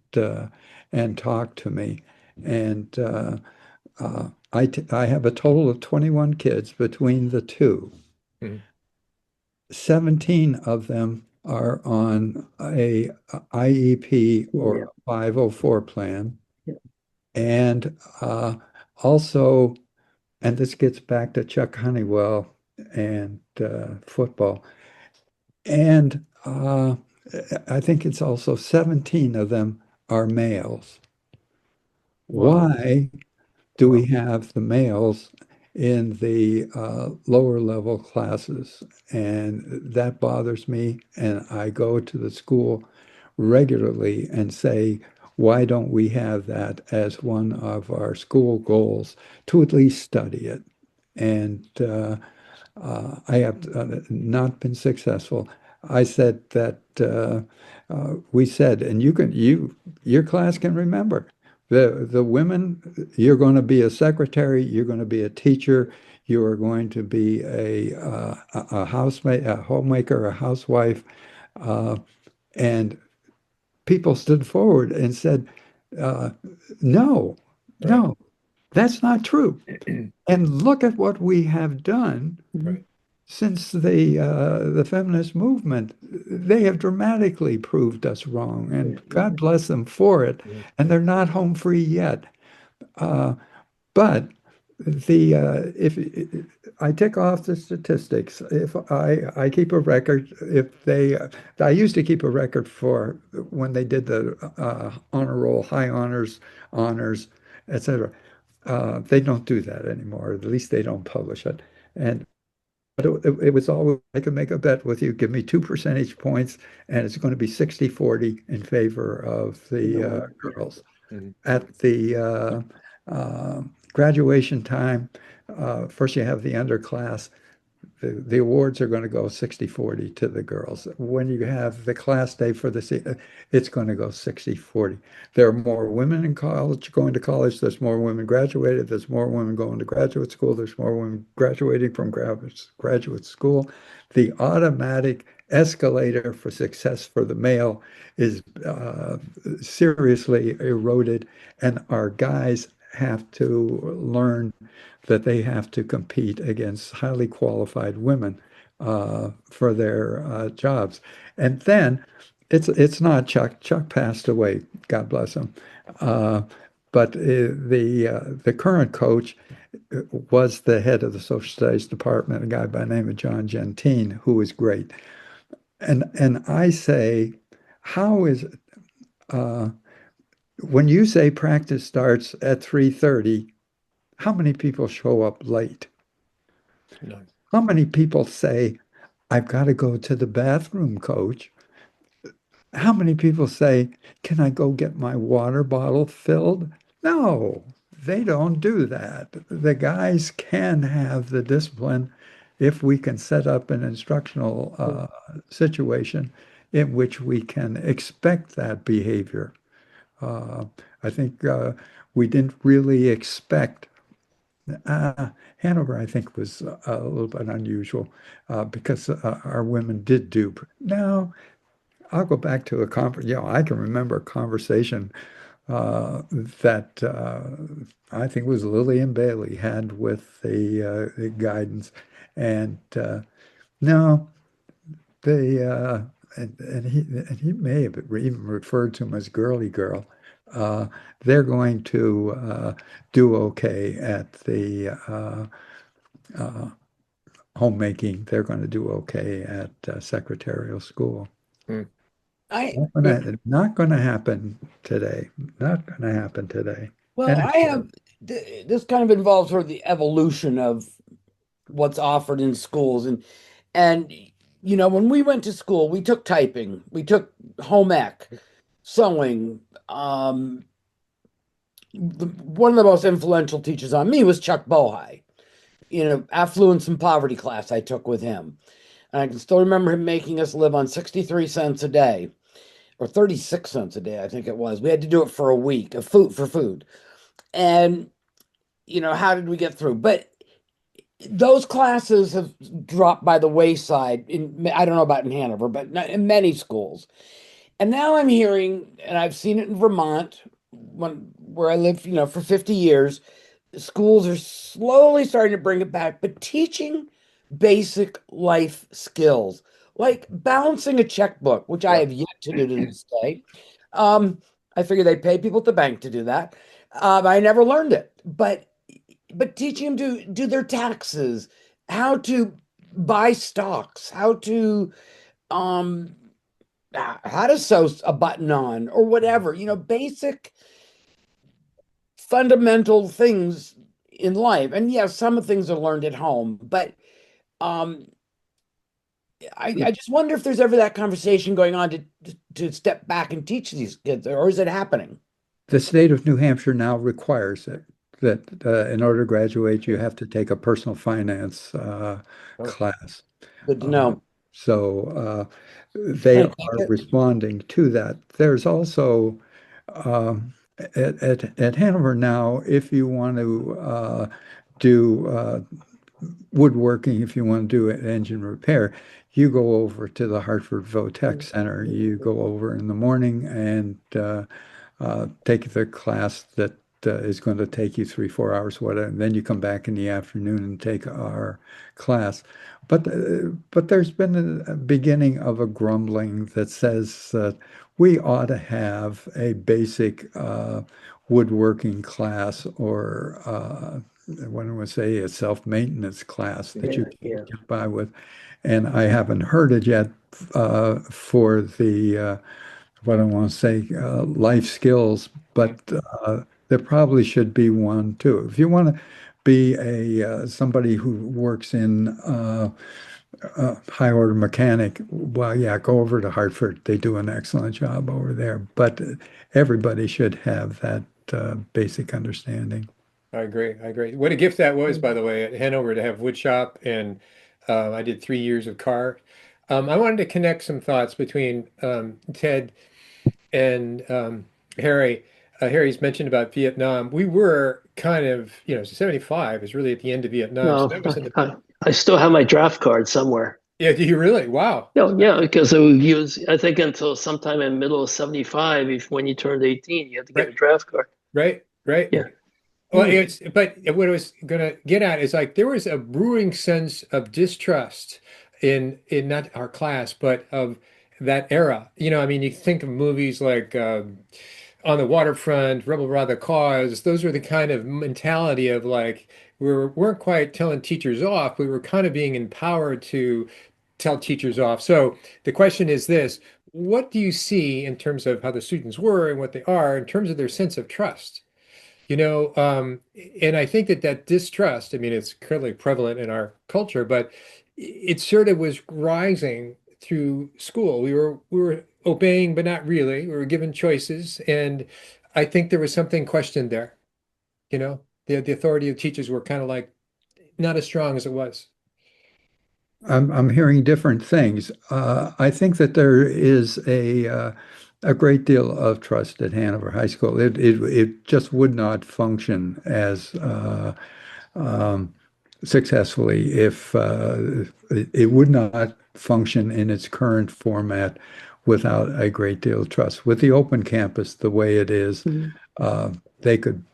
talk to me. And I have a total of 21 kids between the two. Mhm. 17 of them are on a IEP or Yeah. a 504 plan. Yeah. And also, and this gets back to Chuck Honeywell and football. And I think it's also 17 of them are males. Wow. Why do we have the males in the lower level classes? And that bothers me. And I go to the school regularly and say, why don't we have that as one of our school goals to at least study it? And I have not been successful. I said that we said, and your class can remember the women. You're going to be a secretary. You're going to be a teacher. You are going to be a housemate, a homemaker, a housewife, uh, and people stood forward and said, uh, "No, Right. no, that's not true." And look at what we have done Right. since the feminist movement. They have dramatically proved us wrong, and God bless them for it. Mhm. And they're not home free yet. Uh, but the if I tick off the statistics, if I keep a record, if they I used to keep a record for when they did the honor roll, high honors, etc. They don't do that anymore. At least they don't publish it. And but it was always, I could make a bet with you, give me 2 percentage points, and it's going to be 60-40 in favor of the girls. Mhm. At the graduation time, first you have the underclass. The awards are going to go 60-40 to the girls. When you have the class day for it's going to go 60-40. There are more women in college going to college. There's more women graduated. There's more women going to graduate school. There's more women graduating from graduate school. The automatic escalator for success for the male is seriously eroded, and our guys have to learn that they have to compete against highly qualified women for their jobs. And then it's not Chuck. Chuck passed away. God bless him. Uh, but the current coach was the head of the social studies department, a guy by the name of John Gentine, who was great. And I say, how is uh, when you say practice starts at 3:30, how many people show up late? None. How many people say, I've got to go to the bathroom, coach? How many people say, can I go get my water bottle filled? No, they don't do that. The guys can have the discipline if we can set up an instructional situation in which we can expect that behavior. Uh, I think we didn't really expect Hanover, I think, was a little bit unusual because our women did do. Now, I'll go back to a conference. I can remember a conversation that I think was Lillian Bailey had with the guidance, and no, they and he may have even referred to him as girly girl. Uh, they're going to do okay at the uh, homemaking. They're going to do okay at secretarial school. I Not gonna happen today. Not gonna happen today. well, And I have this kind of involves sort of the evolution of what's offered in schools, and when we went to school, we took typing, we took home ec, sewing. One of the most influential teachers on me was Chuck Bohai. Affluence and poverty class I took with him. And I can still remember him making us live on 63 cents a day or 36 cents a day, I think it was. We had to do it for a week of food for food. And, how did we get through? But those classes have dropped by the wayside I don't know about in Hanover, but in many schools. And now I'm hearing, and I've seen it in Vermont, where I lived, for 50 years, schools are slowly starting to bring it back, but teaching basic life skills like balancing a checkbook, which I Yeah. have yet to do to this day. I figure they pay people at the bank to do that. I never learned it, but teaching them to do their taxes, how to buy stocks, um how to sew a button on or whatever, basic fundamental things in life. And yes, some of things are learned at home, but um I just wonder if there's ever that conversation going on to step back and teach these kids, or is it happening? the state of New Hampshire now requires it that in order to graduate, you have to take a personal finance Oh, class. Good to Uh, know. so they Can I are take it? responding to that. There's also at Hanover now, if you want to do woodworking, if you want to do an engine repair, you go over to the Hartford Votech Center. You go over in the morning and take the class that is going to take you 3, 4 hours, whatever. And then you come back in the afternoon and take our class. But there's been a beginning of a grumbling that says that we ought to have a basic woodworking class or what do I say, a self-maintenance class that you Yeah, can yeah. get by with. And I haven't heard it yet for the what I want to say, life skills, but there probably should be one too. If you want to be a somebody who works in high order mechanic, well, yeah, go over to Hartford. They do an excellent job over there. But everybody should have that basic understanding. I agree. I agree. What a gift that was, by the way, at Hanover to have wood shop, and I did 3 years of car. I wanted to connect some thoughts between Ted and Harry. Harry's mentioned about Vietnam. We were kind of, 75 is really at the end of Vietnam. So No, that was in the, I still have my draft card somewhere. yeah, do you really? Wow. No, yeah, because it was used, I think until sometime in middle of 75, if when you turned 18, you had to get a Right, draft card. right, right. Yeah. Well, but what I was gonna get at is like there was a brewing sense of distrust in not our class, but of that era. I mean, you think of movies like On the Waterfront, Rebel Without the Cause. Those were the kind of mentality of like weren't quite telling teachers off. We were kind of being empowered to tell teachers off. So the question is this: what do you see in terms of how the students were and what they are in terms of their sense of trust? And I think that distrust, I mean, it's currently prevalent in our culture, but it sort of was rising through school. We were obeying, but not really. We were given choices, and I think there was something questioned there. The authority of teachers were kind of like not as strong as it was. I'm hearing different things. I think that there is a great deal of trust at Hanover High School. It just would not function as um, successfully if it would not function in its current format without a great deal of trust. With the open campus the way it is, Mhm. they could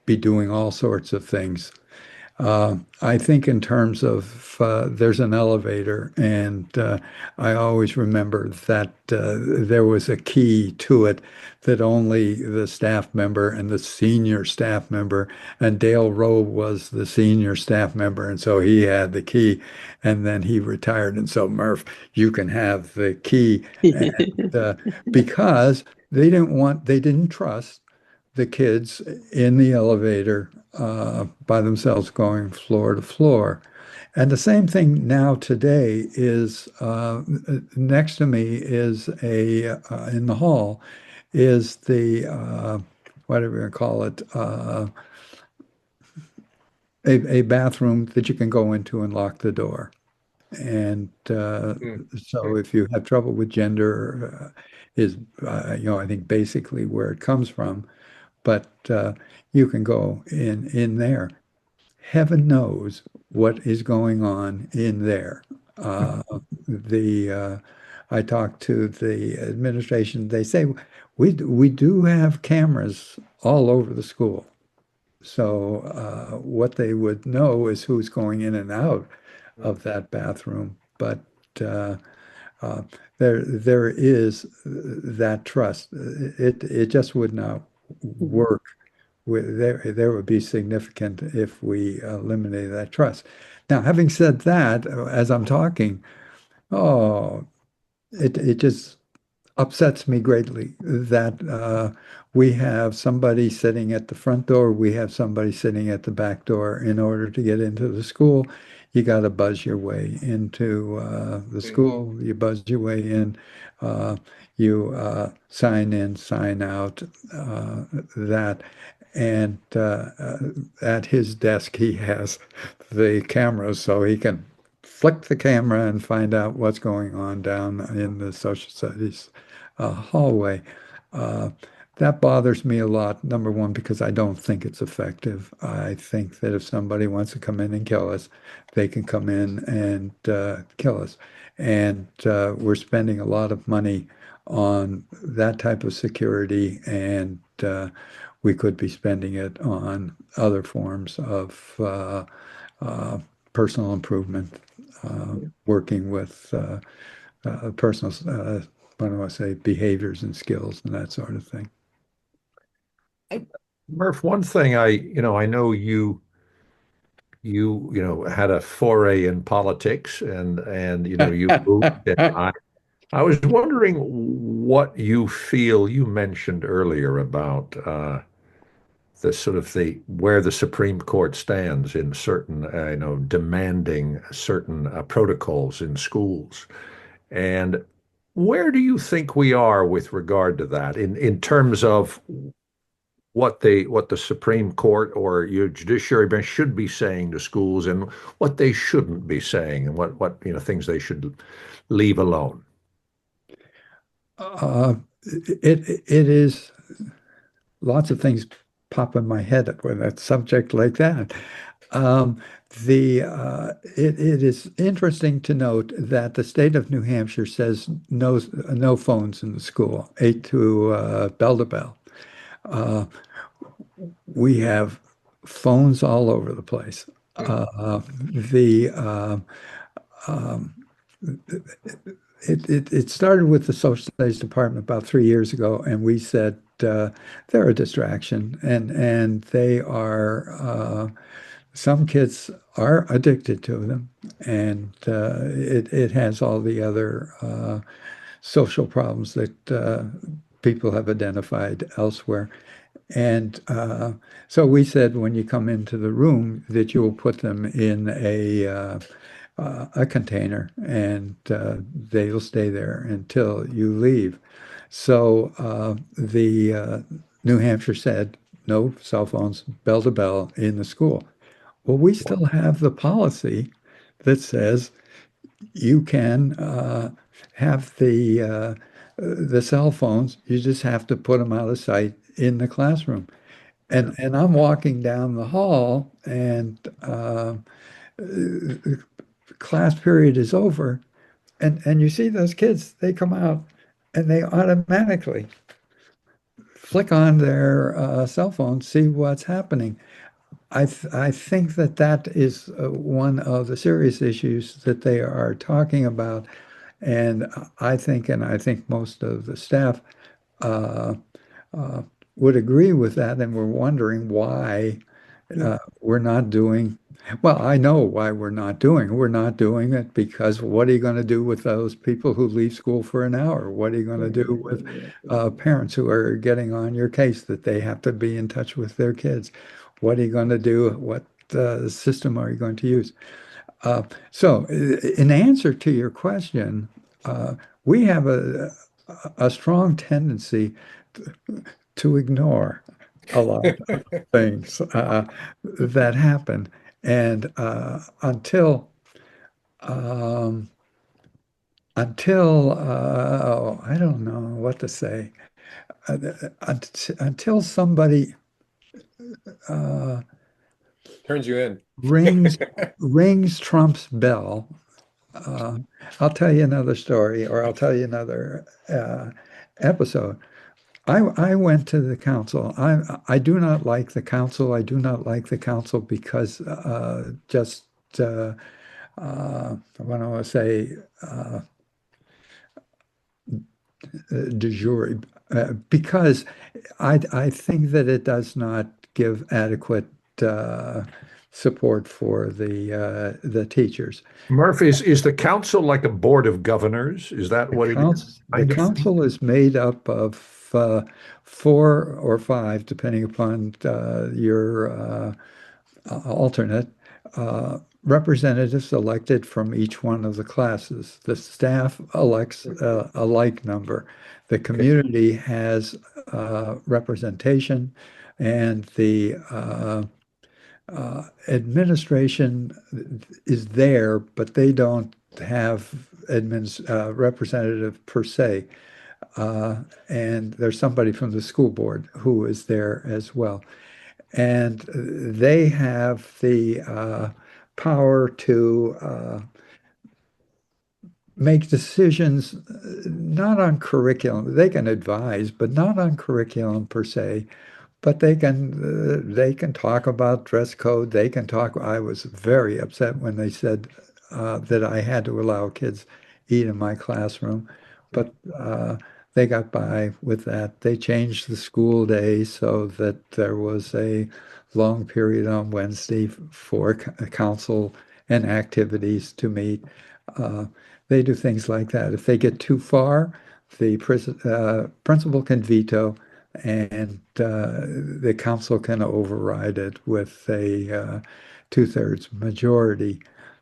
be doing all sorts of things. I think in terms of there's an elevator, and I always remember that there was a key to it that only the staff member and the senior staff member, and Dale Rowe was the senior staff member, and so he had the key, and then he retired, and so Murph, you can have the key, and because they didn't trust the kids in the elevator by themselves going floor to floor. And the same thing now today is next to me is in the hall is the whatever you call it, a bathroom that you can go into and lock the door. And so if you have trouble with gender, is I think basically where it comes from, but you can go in there. Heaven knows what is going on in there. The I talked to the administration. They say we do have cameras all over the school. So what they would know is who's going in and out of that bathroom. But uh, uh, there is that trust. It just would not work. There would be significant if we eliminated that trust. Now, having said that, as I'm talking, oh, it just upsets me greatly that we have somebody sitting at the front door, we have somebody sitting at the back door. In order to get into the school, you got to buzz your way into the school, you buzz your way in, you sign in, sign out, that. And at his desk, he has the cameras so he can flick the camera and find out what's going on down in the social studies hallway. Uh, that bothers me a lot, number one, because I don't think it's effective. I think that if somebody wants to come in and kill us, they can come in and kill us. And we're spending a lot of money on that type of security, and we could be spending it on other forms of uh, personal improvement, working with personal, what do I say, behaviors and skills and that sort of thing. Murph, one thing I know you had a foray in politics and you moved. And I was wondering what you feel you mentioned earlier about the sort of the where the Supreme Court stands in certain demanding certain protocols in schools. And where do you think we are with regard to that in terms of what the Supreme Court or your judiciary bench should be saying to schools and what they shouldn't be saying and what things they should leave alone? Uh, it is lots of things pop in my head with a subject like that. Um, it is interesting to note that the state of New Hampshire says no phones in the school, 8 to bell to bell. Uh, we have phones all over the place. The um, it started with the social studies department about 3 years ago, and we said they're a distraction, and they are. Some kids are addicted to them, and it has all the other social problems that people have identified elsewhere. And so we said when you come into the room that you will put them in a container and they'll stay there until you leave. So the New Hampshire said no cell phones, bell to bell in the school. Well, we still have the policy that says you can have the cell phones. You just have to put them out of sight in the classroom. And I'm walking down the hall, and class period is over, and you see those kids. They come out, and they automatically flick on their cell phone, see what's happening. I think that that is one of the serious issues that they are talking about, and I think most of the staff uh, uh, would agree with that, and we're wondering why we're not doing. Well, I know why we're not doing it. We're not doing it because what are you going to do with those people who leave school for an hour? What are you going to do with parents who are getting on your case that they have to be in touch with their kids? What are you going to do? What system are you going to use? So, in answer to your question, uh, we have a strong tendency to ignore a lot of things that happen. And um, until I don't know what to say, until somebody uh, Turns you in. rings rings Trump's bell. Uh, I'll tell you another story, or I'll tell you another episode. I went to the council. I do not like the council. I do not like the council because just I want to say de jure because I think that it does not give adequate uh, support for the teachers. Murph, is the council like a board of governors? Is that what it is? The Kind of. council is made up of four or five, depending upon your alternate representatives elected from each one of the classes. The staff elects a like number. The community has representation, and the administration is there, but they don't have representative per se. And there's somebody from the school board who is there as well. And they have the power to make decisions not on curriculum. They can advise, but not on curriculum per se. But they can talk about dress code. They can talk. I was very upset when they said that I had to allow kids eat in my classroom, but they got by with that. They changed the school day so that there was a long period on Wednesday for council and activities to meet. Uh, they do things like that. If they get too far, the principal can veto, and the council can override it with a two-thirds majority.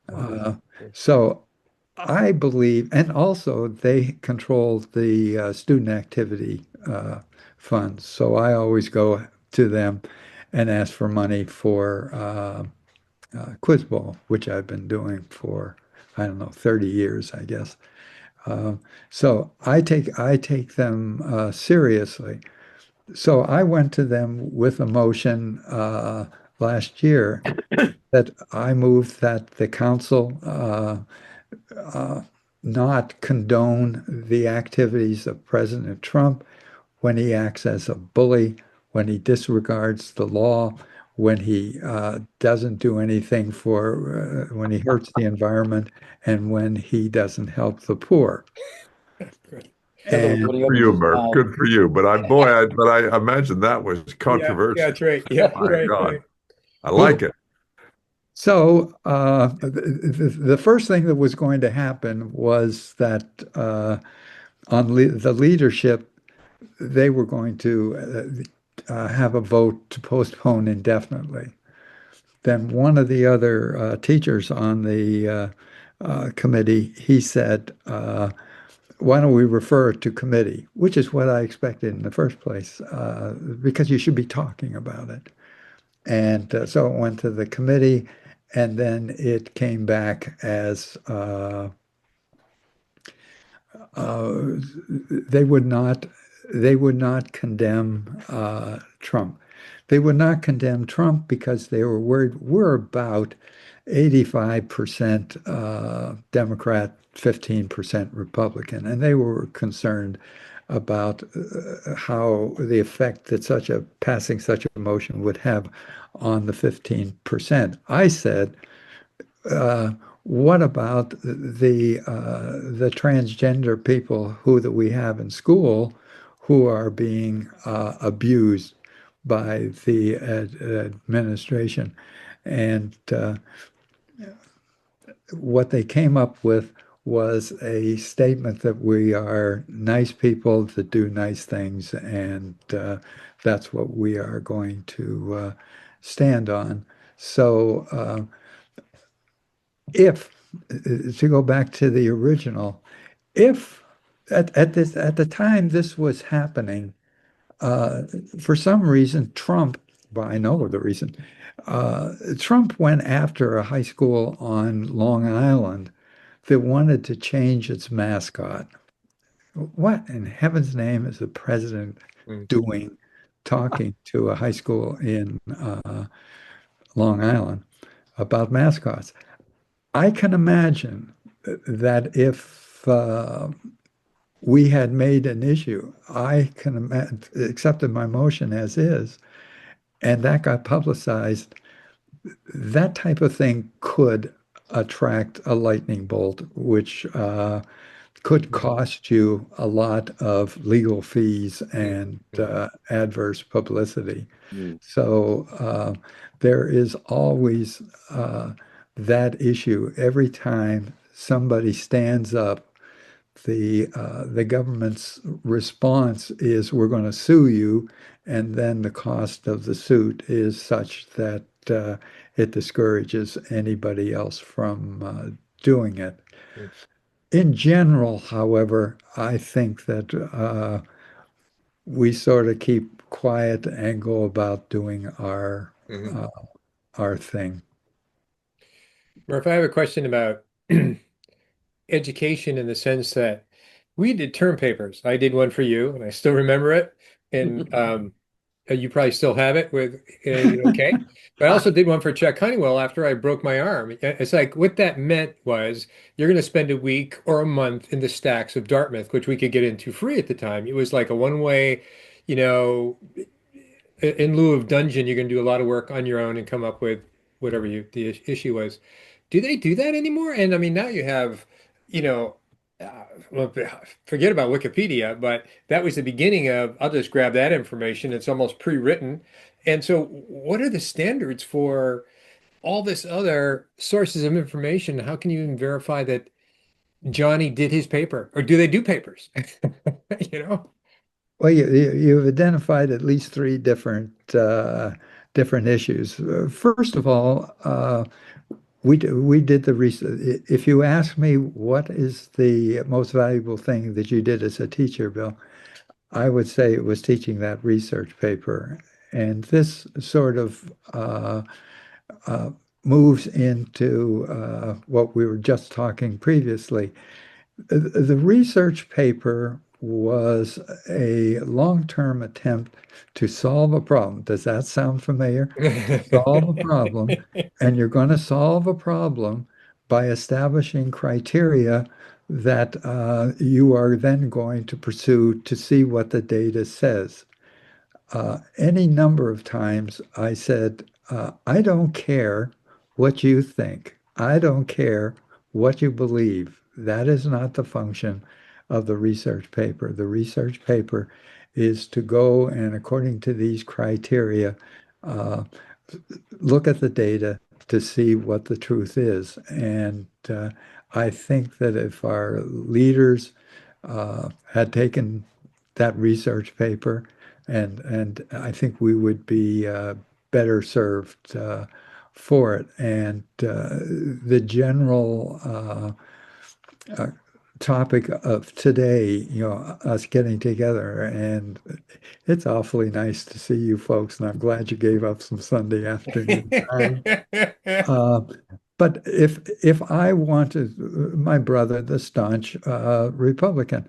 Uh, so I believe, and also they control the student activity funds. So I always go to them and ask for money for quiz bowl, which I've been doing for, I don't know, 30 years, I guess. So I take them seriously. So I went to them with a motion last year that I moved that the council uh, not condone the activities of President Trump when he acts as a bully, when he disregards the law, when he doesn't do anything when he hurts the environment, and when he doesn't help the poor. And For you, Murph. Good for you. But I imagine that was Yeah, controversial. that's right. Yeah, My right, God, right. I like it. so the first thing that was going to happen was that on the leadership, they were going to have a vote to postpone indefinitely. Then one of the other teachers on the committee, he said, why don't we refer it to committee, which is what I expected in the first place, because you should be talking about it. And so it went to the committee, and then it came back as they would not they would not condemn Trump. They would not condemn Trump because they were worried we're about 85% Democrat, 15% Republican, and they were concerned about how the effect that passing such a motion would have on the 15%. I said, what about the transgender people who that we have in school who are being abused by the administration? And what they came up with was a statement that we are nice people that do nice things, and that's what we are going to stand on. So, if to go back to the original, if at the time this was happening, uh, for some reason Trump, well, I know the reason, Trump went after a high school on Long Island that wanted to change its mascot. What in heaven's name is the president Mm. doing talking to a high school in Long Island about mascots? I can imagine that if we had made an issue, I can imagine, accepted my motion as is, and that got publicized, that type of thing could attract a lightning bolt, which could cost you a lot of legal fees and adverse publicity. Mm. So there is always that issue. Every time somebody stands up, the government's response is we're going to sue you, and then the cost of the suit is such that it discourages anybody else from doing it. Mm. In general, however, I think that we sort of keep quiet and go about doing Mhm. our thing. Murph, I have a question about education in the sense that we did term papers. I did one for you, and I still remember it. And you probably still have it with okay. But I also did one for Chuck Honeywell after I broke my arm. It's like what that meant was you're going to spend a week or a month in the stacks of Dartmouth, which we could get into free at the time. It was like a one-way, you know, in lieu of dungeon, you're going to do a lot of work on your own and come up with whatever the issue was. Do they do that anymore? And I mean, now you have, you know, well, forget about Wikipedia, but that was the beginning of, I'll just grab that information. It's almost pre-written. And so what are the standards for all this other sources of information? How can you even verify that Johnny did his paper? Or do they do papers? You know? Well, you've identified at least three different issues. First of all, we did the research. If you ask me what is the most valuable thing that you did as a teacher, Bill, I would say it was teaching that research paper. And this sort of uh, moves into what we were just talking previously. The research paper was a long-term attempt to solve a problem. Does that sound familiar? Solve a problem, and you're going to solve a problem by establishing criteria that you are then going to pursue to see what the data says. Any number of times I said, I don't care what you think. I don't care what you believe. That is not the function of the research paper. The research paper is to go and, according to these criteria, uh, look at the data to see what the truth is. And I think that if our leaders had taken that research paper, and I think we would be better served for it. And the general uh, topic of today, us getting together, and it's awfully nice to see you folks, and I'm glad you gave up some Sunday afternoon time. Uh, but if I wanted my brother, the staunch Republican,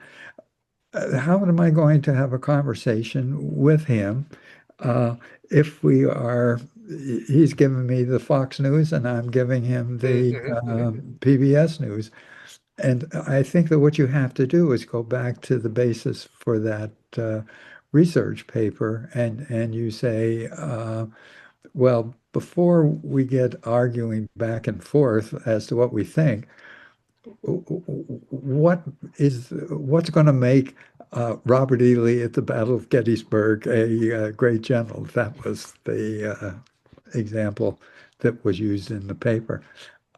how am I going to have a conversation with him if we are, he's giving me the Fox News and I'm giving him the PBS News. and I think that what you have to do is go back to the basis for that research paper, and you say, well, before we get arguing back and forth as to what we think, what's going to make Robert E. Lee at the Battle of Gettysburg a great general? That was the example that was used in the paper.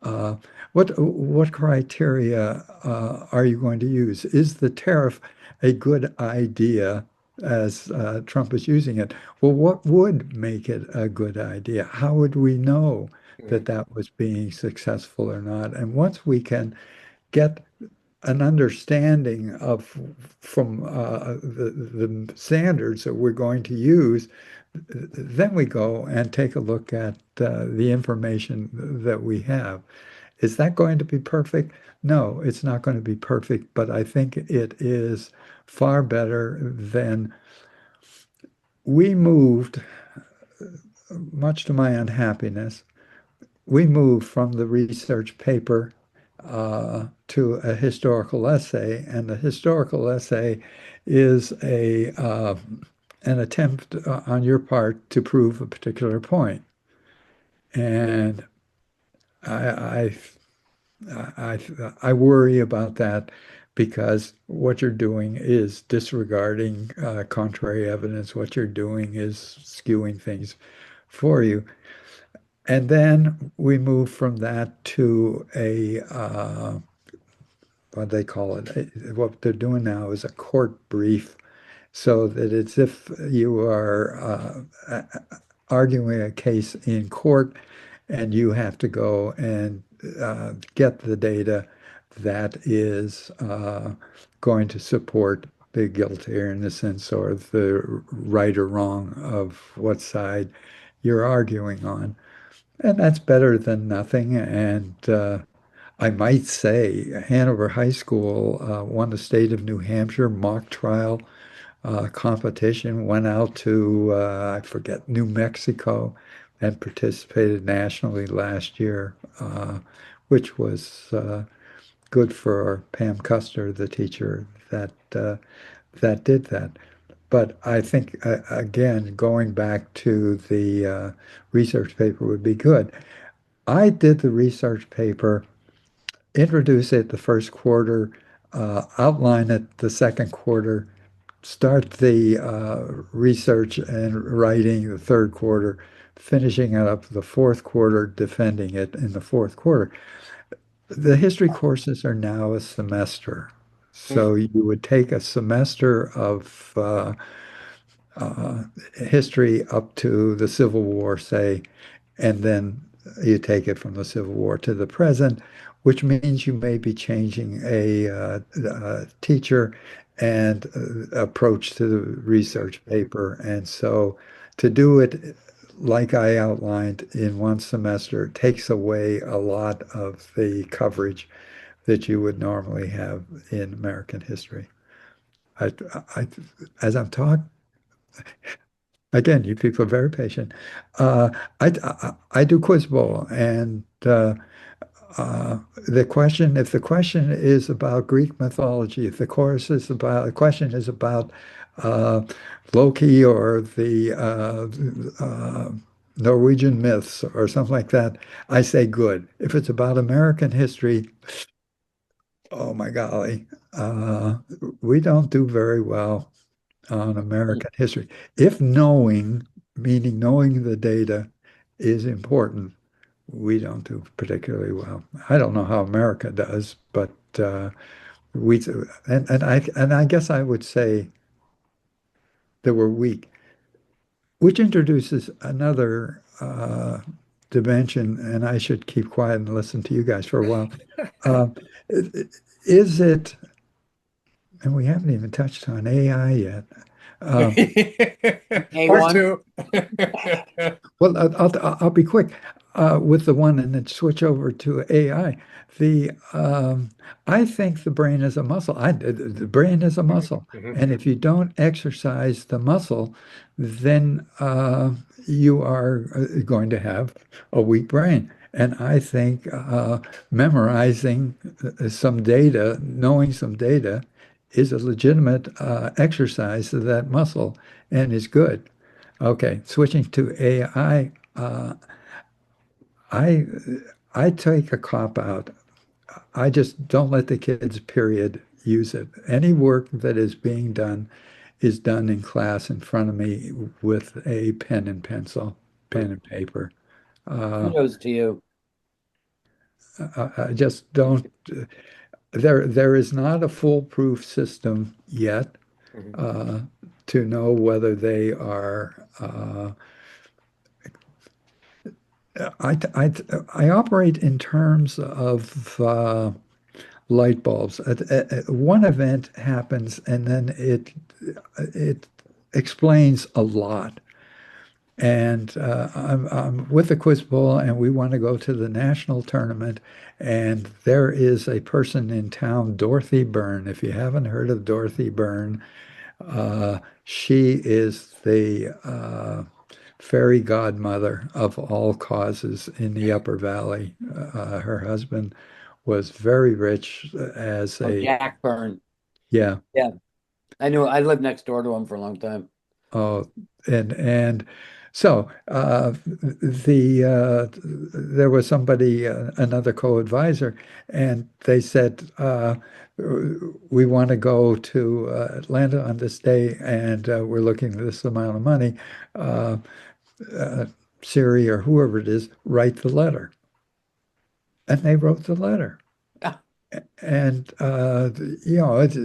Uh, what criteria are you going to use? Is the tariff a good idea as Trump is using it? Well, what would make it a good idea? How would we know that that was being successful or not? And once we can get an understanding of from the standards that we're going to use, then we go and take a look at the information that we have. Is that going to be perfect? No, it's not going to be perfect, but I think it is far better than we moved, much to my unhappiness, we moved from the research paper to a historical essay, and the historical essay is a an attempt on your part to prove a particular point. And I, I, I worry about that because what you're doing is disregarding contrary evidence. What you're doing is skewing things for you. And then we move from that to a what they call it. What they're doing now is a court brief, so that it's if you are arguing a case in court and you have to go and get the data that is going to support the guilt or innocence or the right or wrong of what side you're arguing on. And that's better than nothing. And I might say Hanover High School won the state of New Hampshire mock trial competition, went out to, I forget, New Mexico and participated nationally last year, which was good for Pam Custer, the teacher that did that. But I think, again, going back to the research paper would be good. I did the research paper, introduce it the first quarter, outline it the second quarter, start the research and writing the third quarter, finishing it up the fourth quarter, defending it in the fourth quarter. The history courses are now a semester. So you would take a semester of history up to the Civil War, say, and then you take it from the Civil War to the present, which means you may be changing a teacher and approach to the research paper. And so to do it like I outlined in one semester takes away a lot of the coverage that you would normally have in American history. I, I, as I'm talking, again, you people are very patient. Uh, I do Quiz Bowl, and the question, if the question is about Greek mythology, if the course is about, the question is about uh, Loki or the Norwegian myths or something like that, I say good. If it's about American history, oh my golly, we don't do very well on American history. If knowing, meaning knowing the data, is important, we don't do particularly well. I don't know how America does, but we and I guess I would say that we're weak, which introduces another dimension, and I should keep quiet and listen to you guys for a while. Uh, is it, and we haven't even touched on AI yet. Um, Part A1. two. Well, I'll be quick with the one and then switch over to AI. The I think the brain is a muscle. The brain is a muscle, and if you don't exercise the muscle, then you are going to have a weak brain. And I think memorizing some data, knowing some data, is a legitimate exercise of that muscle and is good. Okay, switching to AI, I I take a cop out. I just don't let the kids, period, use it. Any work that is being done is done in class in front of me with a pen and pencil, pen and paper. Uh, Kudos to you. I just don't. There is not a foolproof system yet Mhm. uh, to know whether they are. I operate in terms of light bulbs. One event happens, and then it explains a lot. And I'm with the Quiz Bowl, and we want to go to the national tournament. And there is a person in town, Dorothy Byrne. If you haven't heard of Dorothy Byrne, she is the fairy godmother of all causes in the Upper Valley. Her husband was very rich as Oh, a, Jack Byrne. yeah. Yeah, I knew. I lived next door to him for a long time. Oh, and so there was somebody, another co-advisor, and they said we want to go to Atlanta on this day, and we're looking at this amount of money. Uh, uh, Siri or whoever it is, write the letter, and they wrote the letter. Ah, And it's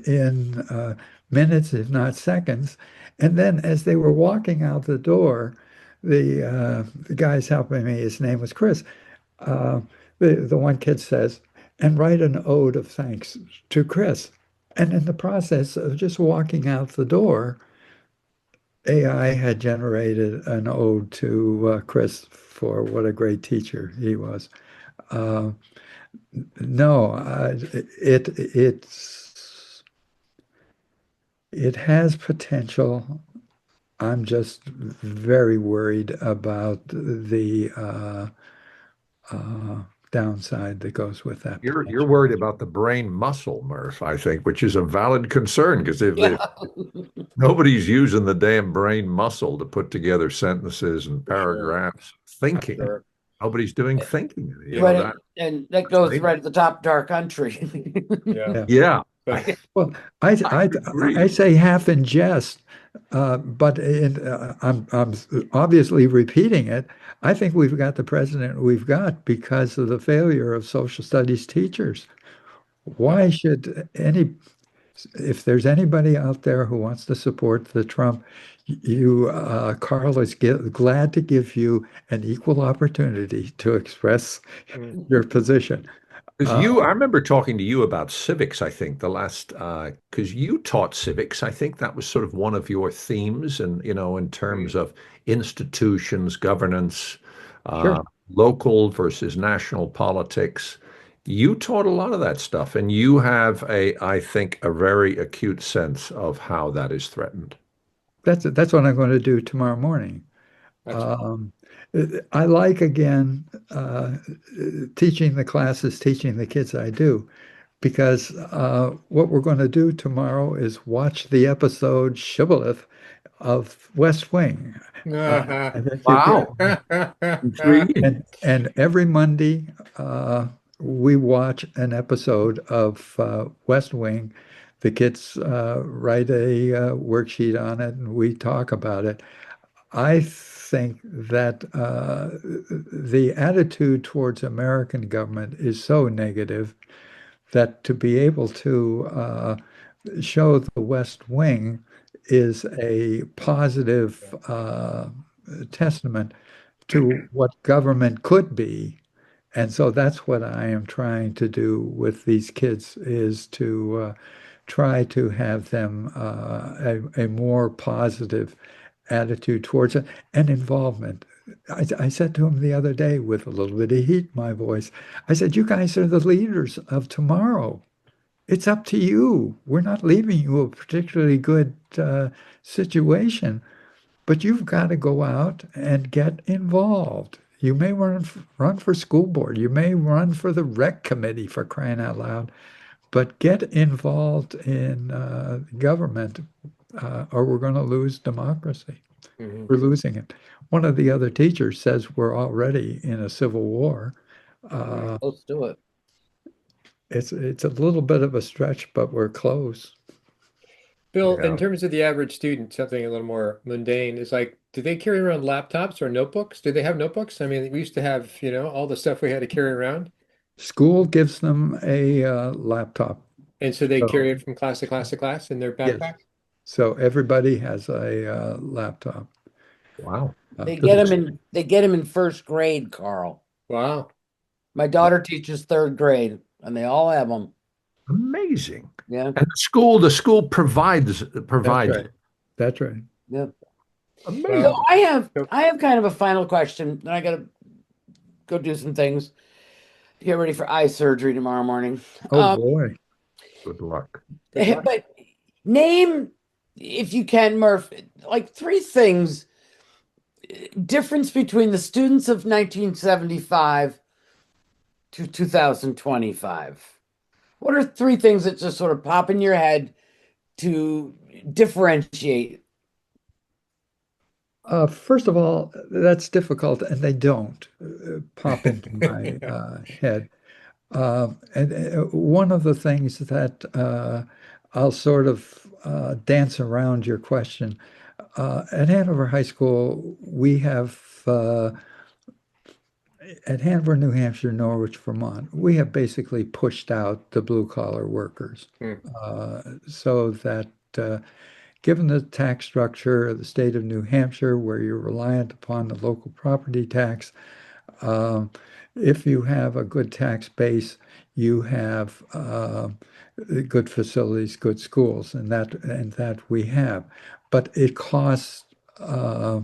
in minutes, if not seconds. And then as they were walking out the door, the guys helping me, his name was Chris. Uh, the one kid says, "And write an ode of thanks to Chris." And in the process of just walking out the door, AI had generated an ode to Chris for what a great teacher he was. Uh, no, it has potential. I'm just very worried about the downside that goes with that You're potential. worried about the brain muscle, Murph, I think, which is a valid concern because if yeah, nobody's using the damn brain muscle to put together sentences and for sure, paragraphs, for thinking, sure. nobody's doing thinking. Yeah. But and that That's goes amazing. right at the top of our country. Yeah. Yeah. Yeah, But Well, I I I I agree. say half in jest, but I'm obviously repeating it. I think we've got the president we've got because of the failure of social studies teachers. Why should any if there's anybody out there who wants to support the Trump, Carl is glad to give you an equal opportunity to express mm, your position. Because Uh, I remember talking to you about civics, I think, because you taught civics. I think that was sort of one of your themes, and, in terms of institutions, governance, sure. uh, local versus national politics. You taught a lot of that stuff, and you have I think, a very acute sense of how that is threatened. That's what I'm going to do tomorrow morning. excellent. Um, I like, again, teaching the classes, teaching the kids I do, because what we're going to do tomorrow is watch the episode Shibboleth of West Wing. I think you get, Wow, intriguing. and every Monday we watch an episode of West Wing. The kids write a worksheet on it, and we talk about it. I think that the attitude towards American government is so negative that to be able to show the West Wing is a positive testament to what government could be. And so that's what I am trying to do with these kids is to try to have them a more positive attitude towards it and involvement. I said to him the other day with a little bit of heat in my voice, I said, "You guys are the leaders of tomorrow. It's up to you. We're not leaving you a particularly good situation, but you've got to go out and get involved. You may run for school board. You may run for the rec committee, for crying out loud. But get involved in government, or we're going to lose democracy. Mhm. We're losing it. One of the other teachers says we're already in a civil war. Uh, Let's do it. it's a little bit of a stretch, but we're close. Bill, in Yeah. terms of the average student, something a little more mundane is like, do they carry around laptops or notebooks? Do they have notebooks? I mean, we used to have, all the stuff we had to carry around. School gives them a laptop. And so they So, carry it from class to class to class in their yes. backpack. So everybody has a laptop. Wow. They get them in first grade, Carl. Wow. My daughter teaches third grade, and they all have them. Amazing. Yeah, And the school provides That's right. That's right. yeah. amazing. So Well, I have kind of a final question. Then I gotta go do some things. Get ready for eye surgery tomorrow morning. Oh boy. Good luck. good luck. But name, if you can, Murph, like three things, difference between the students of 1975 to 2025. What are three things that just sort of pop in your head to differentiate? First of all, that's difficult, and they don't pop into my head. And one of the things that I'll sort of dance around your question. At Hanover High School, we have, at Hanover, New Hampshire, Norwich, Vermont, we have basically pushed out the blue collar workers Hmm. so that given the tax structure of the state of New Hampshire, where you're reliant upon the local property tax, um, if you have a good tax base, you have good facilities, good schools, and that we have. But it costs a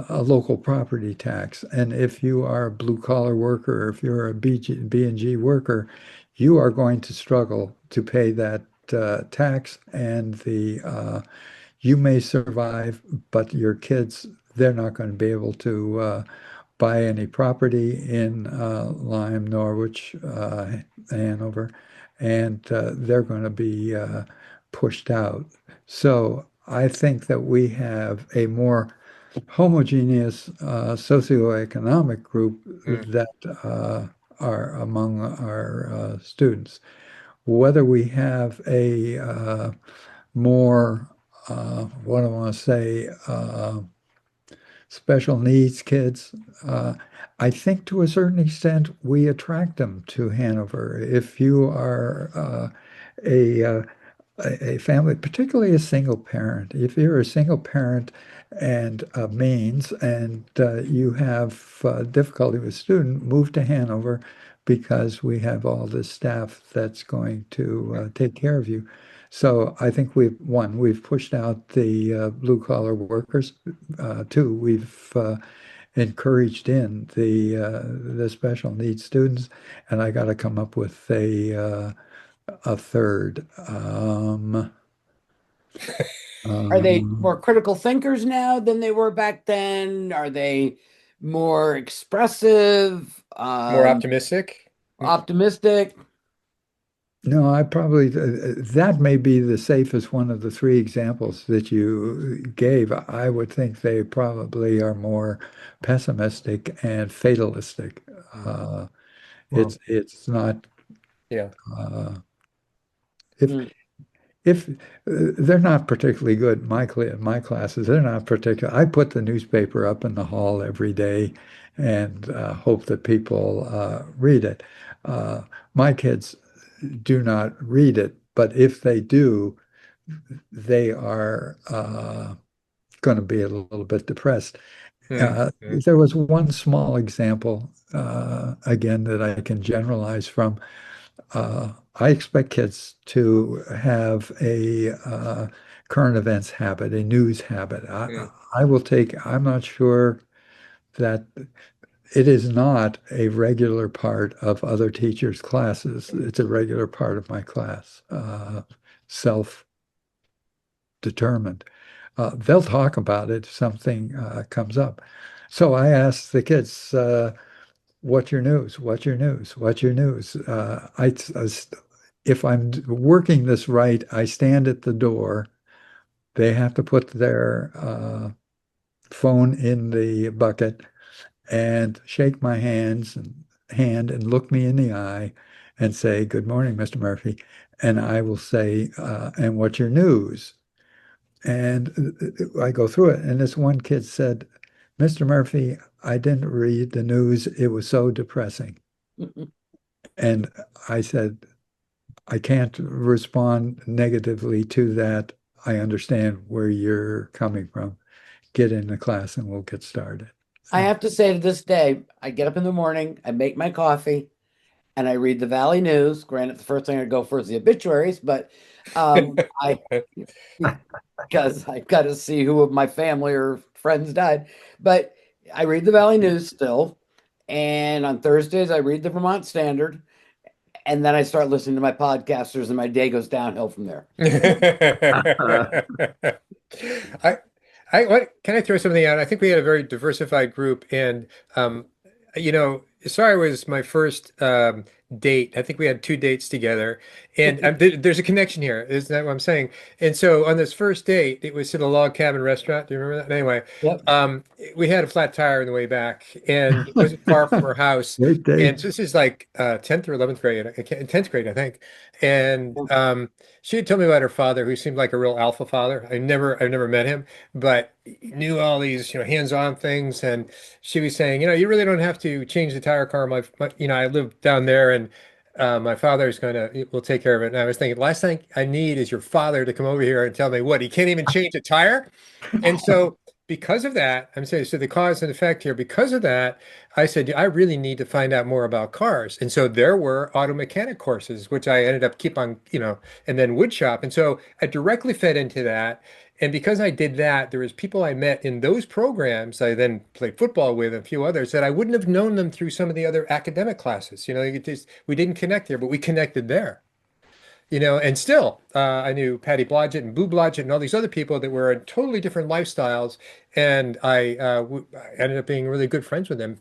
local property tax, and if you are a blue collar worker, or if you're a B&G worker, you are going to struggle to pay that tax, and you may survive, but your kids, they're not going to be able to buy any property in Lyme, Norwich, Hanover, and they're going to be pushed out. So I think that we have a more homogeneous socioeconomic group Hmm. that are among our students. Whether we have a more, what do I want to say, special needs kids. I think to a certain extent we attract them to Hanover. If you are a, uh, a family, particularly a single parent, if you're a single parent and means and you have difficulty with student, move to Hanover because we have all this staff that's going to take care of you. So I think we've pushed out the blue collar workers. Two, we've encouraged in the special needs students, and I got to come up with a third. Are they Um, more critical thinkers now than they were back then? Are they more expressive, More optimistic. optimistic? no, I probably that may be the safest one of the three examples that you gave. I would think they probably are more pessimistic and fatalistic. Uh, Well, it's not Yeah. uh, if Mm. if they're not particularly good, my classes, they're not particular. I put the newspaper up in the hall every day and hope that people read it. Uh, my kids do not read it, but if they do, they are going to be a little bit depressed. Hmm. Hmm. There was one small example, again, that I can generalize from. I expect kids to have a current events habit, a news habit. Hmm. I'm not sure that it is not a regular part of other teachers' classes. It's a regular part of my class, self-determined. They'll talk about it if something comes up. So I asked the kids, what's your news? What's your news? What's your news? If I'm working this right, I stand at the door. They have to put their phone in the bucket and shake my hand and look me in the eye and say, "Good morning, Mr. Murphy." And I will say, "And what's your news?" And I go through it. And this one kid said, "Mr. Murphy, I didn't read the news. It was so depressing." And I said, "I can't respond negatively to that. I understand where you're coming from. Get in the class and we'll get started." I have to say to this day, I get up in the morning, I make my coffee, and I read the Valley News. Granted, the first thing I go for is the obituaries, but I because I've got to see who of my family or friends died. But I read the Valley News still, and on Thursdays I read the Vermont Standard, and then I start listening to my podcasters, and my day goes downhill from there. I, what can I throw something out? I think we had a very diversified group, and you know, sorry was my first date. I think we had two dates together, and there's a connection here. Isn't that what I'm saying? And so on this first date, it was at a log cabin restaurant. Do you remember that? Anyway, Yep. we had a flat tire on the way back, and it wasn't far from our house. Great day. And so this is like 10th or 11th grade, 10th grade, I think. And she had told me about her father, who seemed like a real alpha father. I've never met him, but knew all these, hands-on things. And she was saying, you really don't have to change the tire car. I live down there, and my father's will take care of it. And I was thinking, last thing I need is your father to come over here and tell me what, he can't even change a tire. And so because of that, I'm saying, so the cause and effect here, because of that, I said, I really need to find out more about cars. And so there were auto mechanic courses, which I ended up keep on, and then wood shop. And so I directly fed into that. And because I did that, there was people I met in those programs I then played football with, and a few others that I wouldn't have known them through some of the other academic classes. We didn't connect there, but we connected there. And still, I knew Patty Blodgett and Boo Blodgett and all these other people that were in totally different lifestyles, and I ended up being really good friends with them.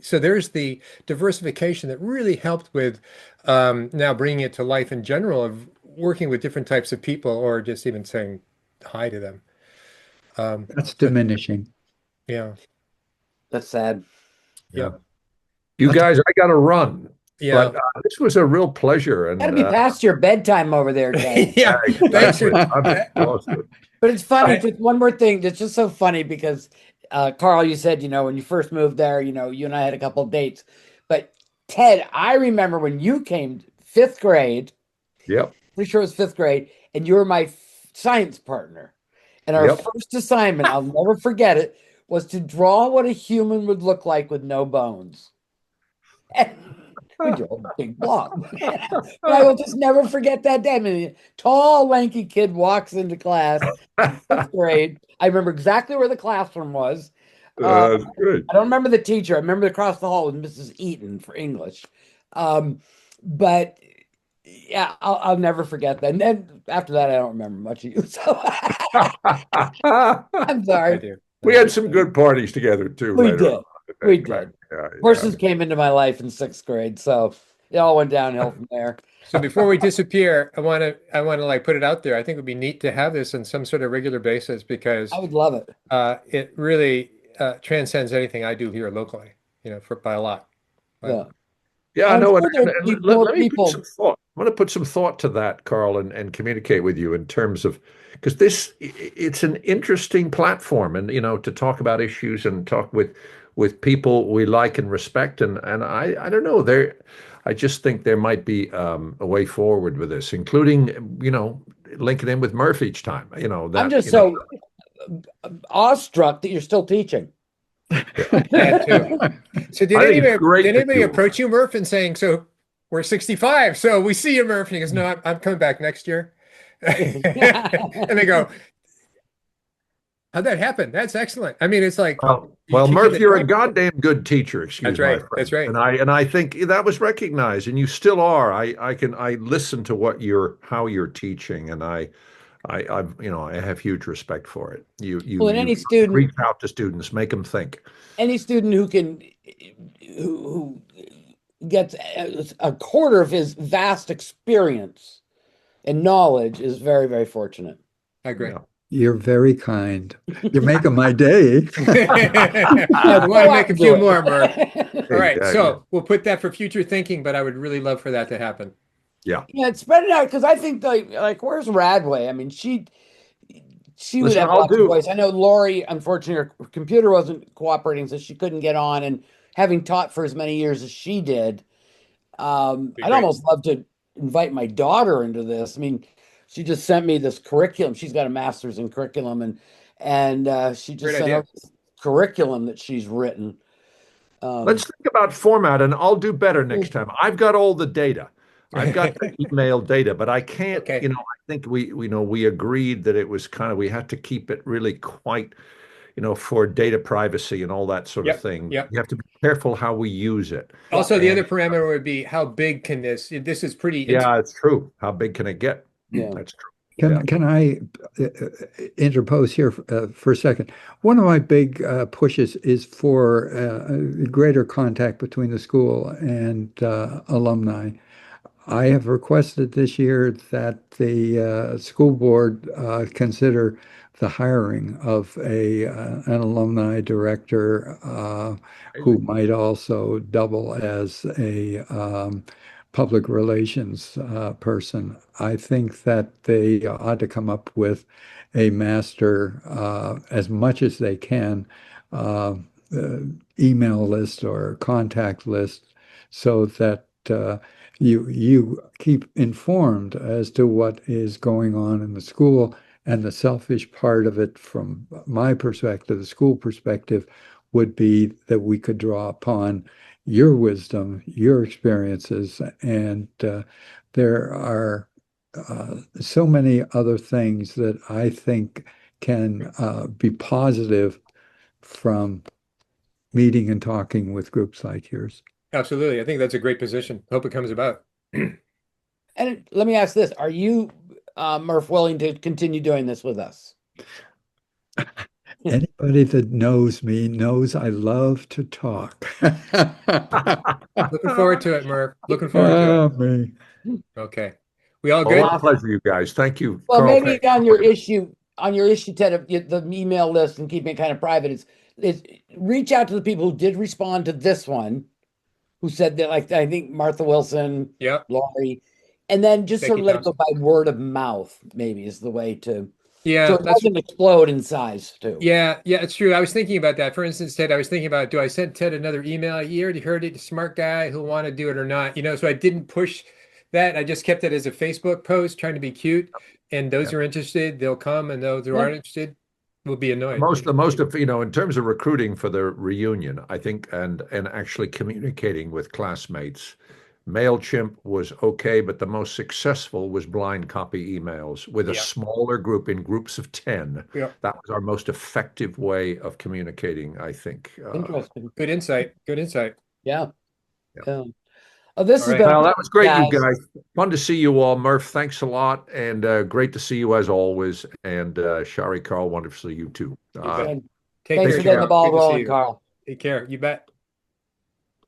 So there's the diversification that really helped with now bringing it to life in general of working with different types of people, or just even saying hi to them. That's diminishing. Yeah. That's sad. Yeah. You guys, I got to run. Yeah. But this was a real pleasure. And Got to be past your bedtime over there, Ted. Yeah. Thanks for I'm exhausted. But it's funny. Just one more thing that's just so funny because, Carl, you said, when you first moved there, you and I had a couple of dates. But Ted, I remember when you came fifth grade. Yep. Pretty sure it was fifth grade, and you were my science partner. And our first assignment, I'll never forget it, was to draw what a human would look like with no bones. And we drew a big blob. But I will just never forget that day. I mean, tall, lanky kid walks into class in fifth grade. I remember exactly where the classroom was. Good. I don't remember the teacher. I remember across the hall with Mrs. Eaton for English. But yeah, I'll never forget that. And then after that, I don't remember much of you. So I'm sorry. We had some good parties together too. We did. We did. Yeah, Horses came into my life in sixth grade, so it all went downhill from there. So before we disappear, I want to like put it out there. I think it would be neat to have this on some sort of regular basis because I would love it. It really transcends anything I do here locally. By a lot. Yeah, I know. Let me put some thought. I want to put some thought to that, Carl, and communicate with you in terms of because it's an interesting platform, and to talk about issues and talk with people we like and respect, and I don't know I just think there might be a way forward with this, including linking in with Murph each time. I'm just so awestruck that you're still teaching. That too. So did anybody approach you, Murph, and saying, so we're 65, so we see you, Murph? And he goes, no, I'm coming back next year. And they go, how'd that happen? That's excellent. I mean, it's like, well, Murph, you're a goddamn good teacher. Excuse me. That's right. That's right. And I think that was recognized, and you still are. I listen to how you're teaching, and I I have huge respect for it. Well, and You any student, reach out to students, make them think. any student who can, who gets a quarter of his vast experience and knowledge is very, very fortunate. I agree. Yeah. You're very kind. You're making my day. I want to make a few more, Murph. All right, Exactly. so we'll put that for future thinking, but I would really love for that to happen. Yeah. Yeah, spread it out because I think like where's Radway? I mean, she would Listen, have I'll lots of do. voice. I know Lori, unfortunately, her computer wasn't cooperating, so she couldn't get on. And having taught for as many years as she did, I'd great. almost love to invite my daughter into this. I mean, she just sent me this curriculum. She's got a master's in curriculum, and she just Great sent idea. out this curriculum that she's written. Let's think about format, and I'll do better next time. I've got all the data. I've got the email data, but I can't, Okay. I think we agreed that it was we had to keep it really quite, for data privacy and all that sort of thing. Yep. You have to be careful how we use it. Also, the And- other parameter would be how big can this is pretty. Yeah, it's true. How big can it get? Yeah. That's true. Can I interpose here for a second? One of my big pushes is for greater contact between the school and alumni. I have requested this year that the school board consider the hiring of an alumni director who might also double as a public relations person. I think that they ought to come up with a master, as much as they can, email list or contact list so that you keep informed as to what is going on in the school. And the selfish part of it, from my perspective, the school perspective, would be that we could draw upon your wisdom, your experiences, and there are so many other things that I think can be positive from meeting and talking with groups like yours. Absolutely. I think that's a great position. Hope it comes about. And let me ask this: are you, Murph, willing to continue doing this with us? Anybody that knows me knows I love to talk. Looking forward to it, Murph. Looking forward to me. it. Okay. We all Oh, good? what a pleasure, you guys. Thank you, Well, Carl. maybe Thank you. on your issue, Ted, of the email list and keeping it kind of private is reach out to the people who did respond to this one, who said that, like, I think Martha Wilson, Yep. Laurie, and then just sort Becky of let it go Thompson. by word of mouth, maybe is the way to, Yeah, so it that's doesn't explode in size too. yeah, it's true. I was thinking about that. For instance, Ted, I was thinking about, do I send Ted another email? You already heard it, smart guy who'll want to do it or not, so I didn't push that. I just kept it as a Facebook post, trying to be cute. And those who are interested, they'll come, and those who aren't interested will be annoyed. The most of, in terms of recruiting for the reunion, I think, and actually communicating with classmates, MailChimp was okay, but the most successful was blind copy emails with a smaller group, in groups of 10. Yeah. That was our most effective way of communicating, I think. Interesting. Good insight. Good insight. Yeah. Yeah. Yeah. Oh, this All has right. been Well, that was great, you guys. guys. Fun to see you all. Murph, thanks a lot. And great to see you as always. And Shari, Carl, wonderful to see you too. Good. Take Thanks care, for getting the Carl. ball Good to see rolling, you. Carl. Take care. You bet.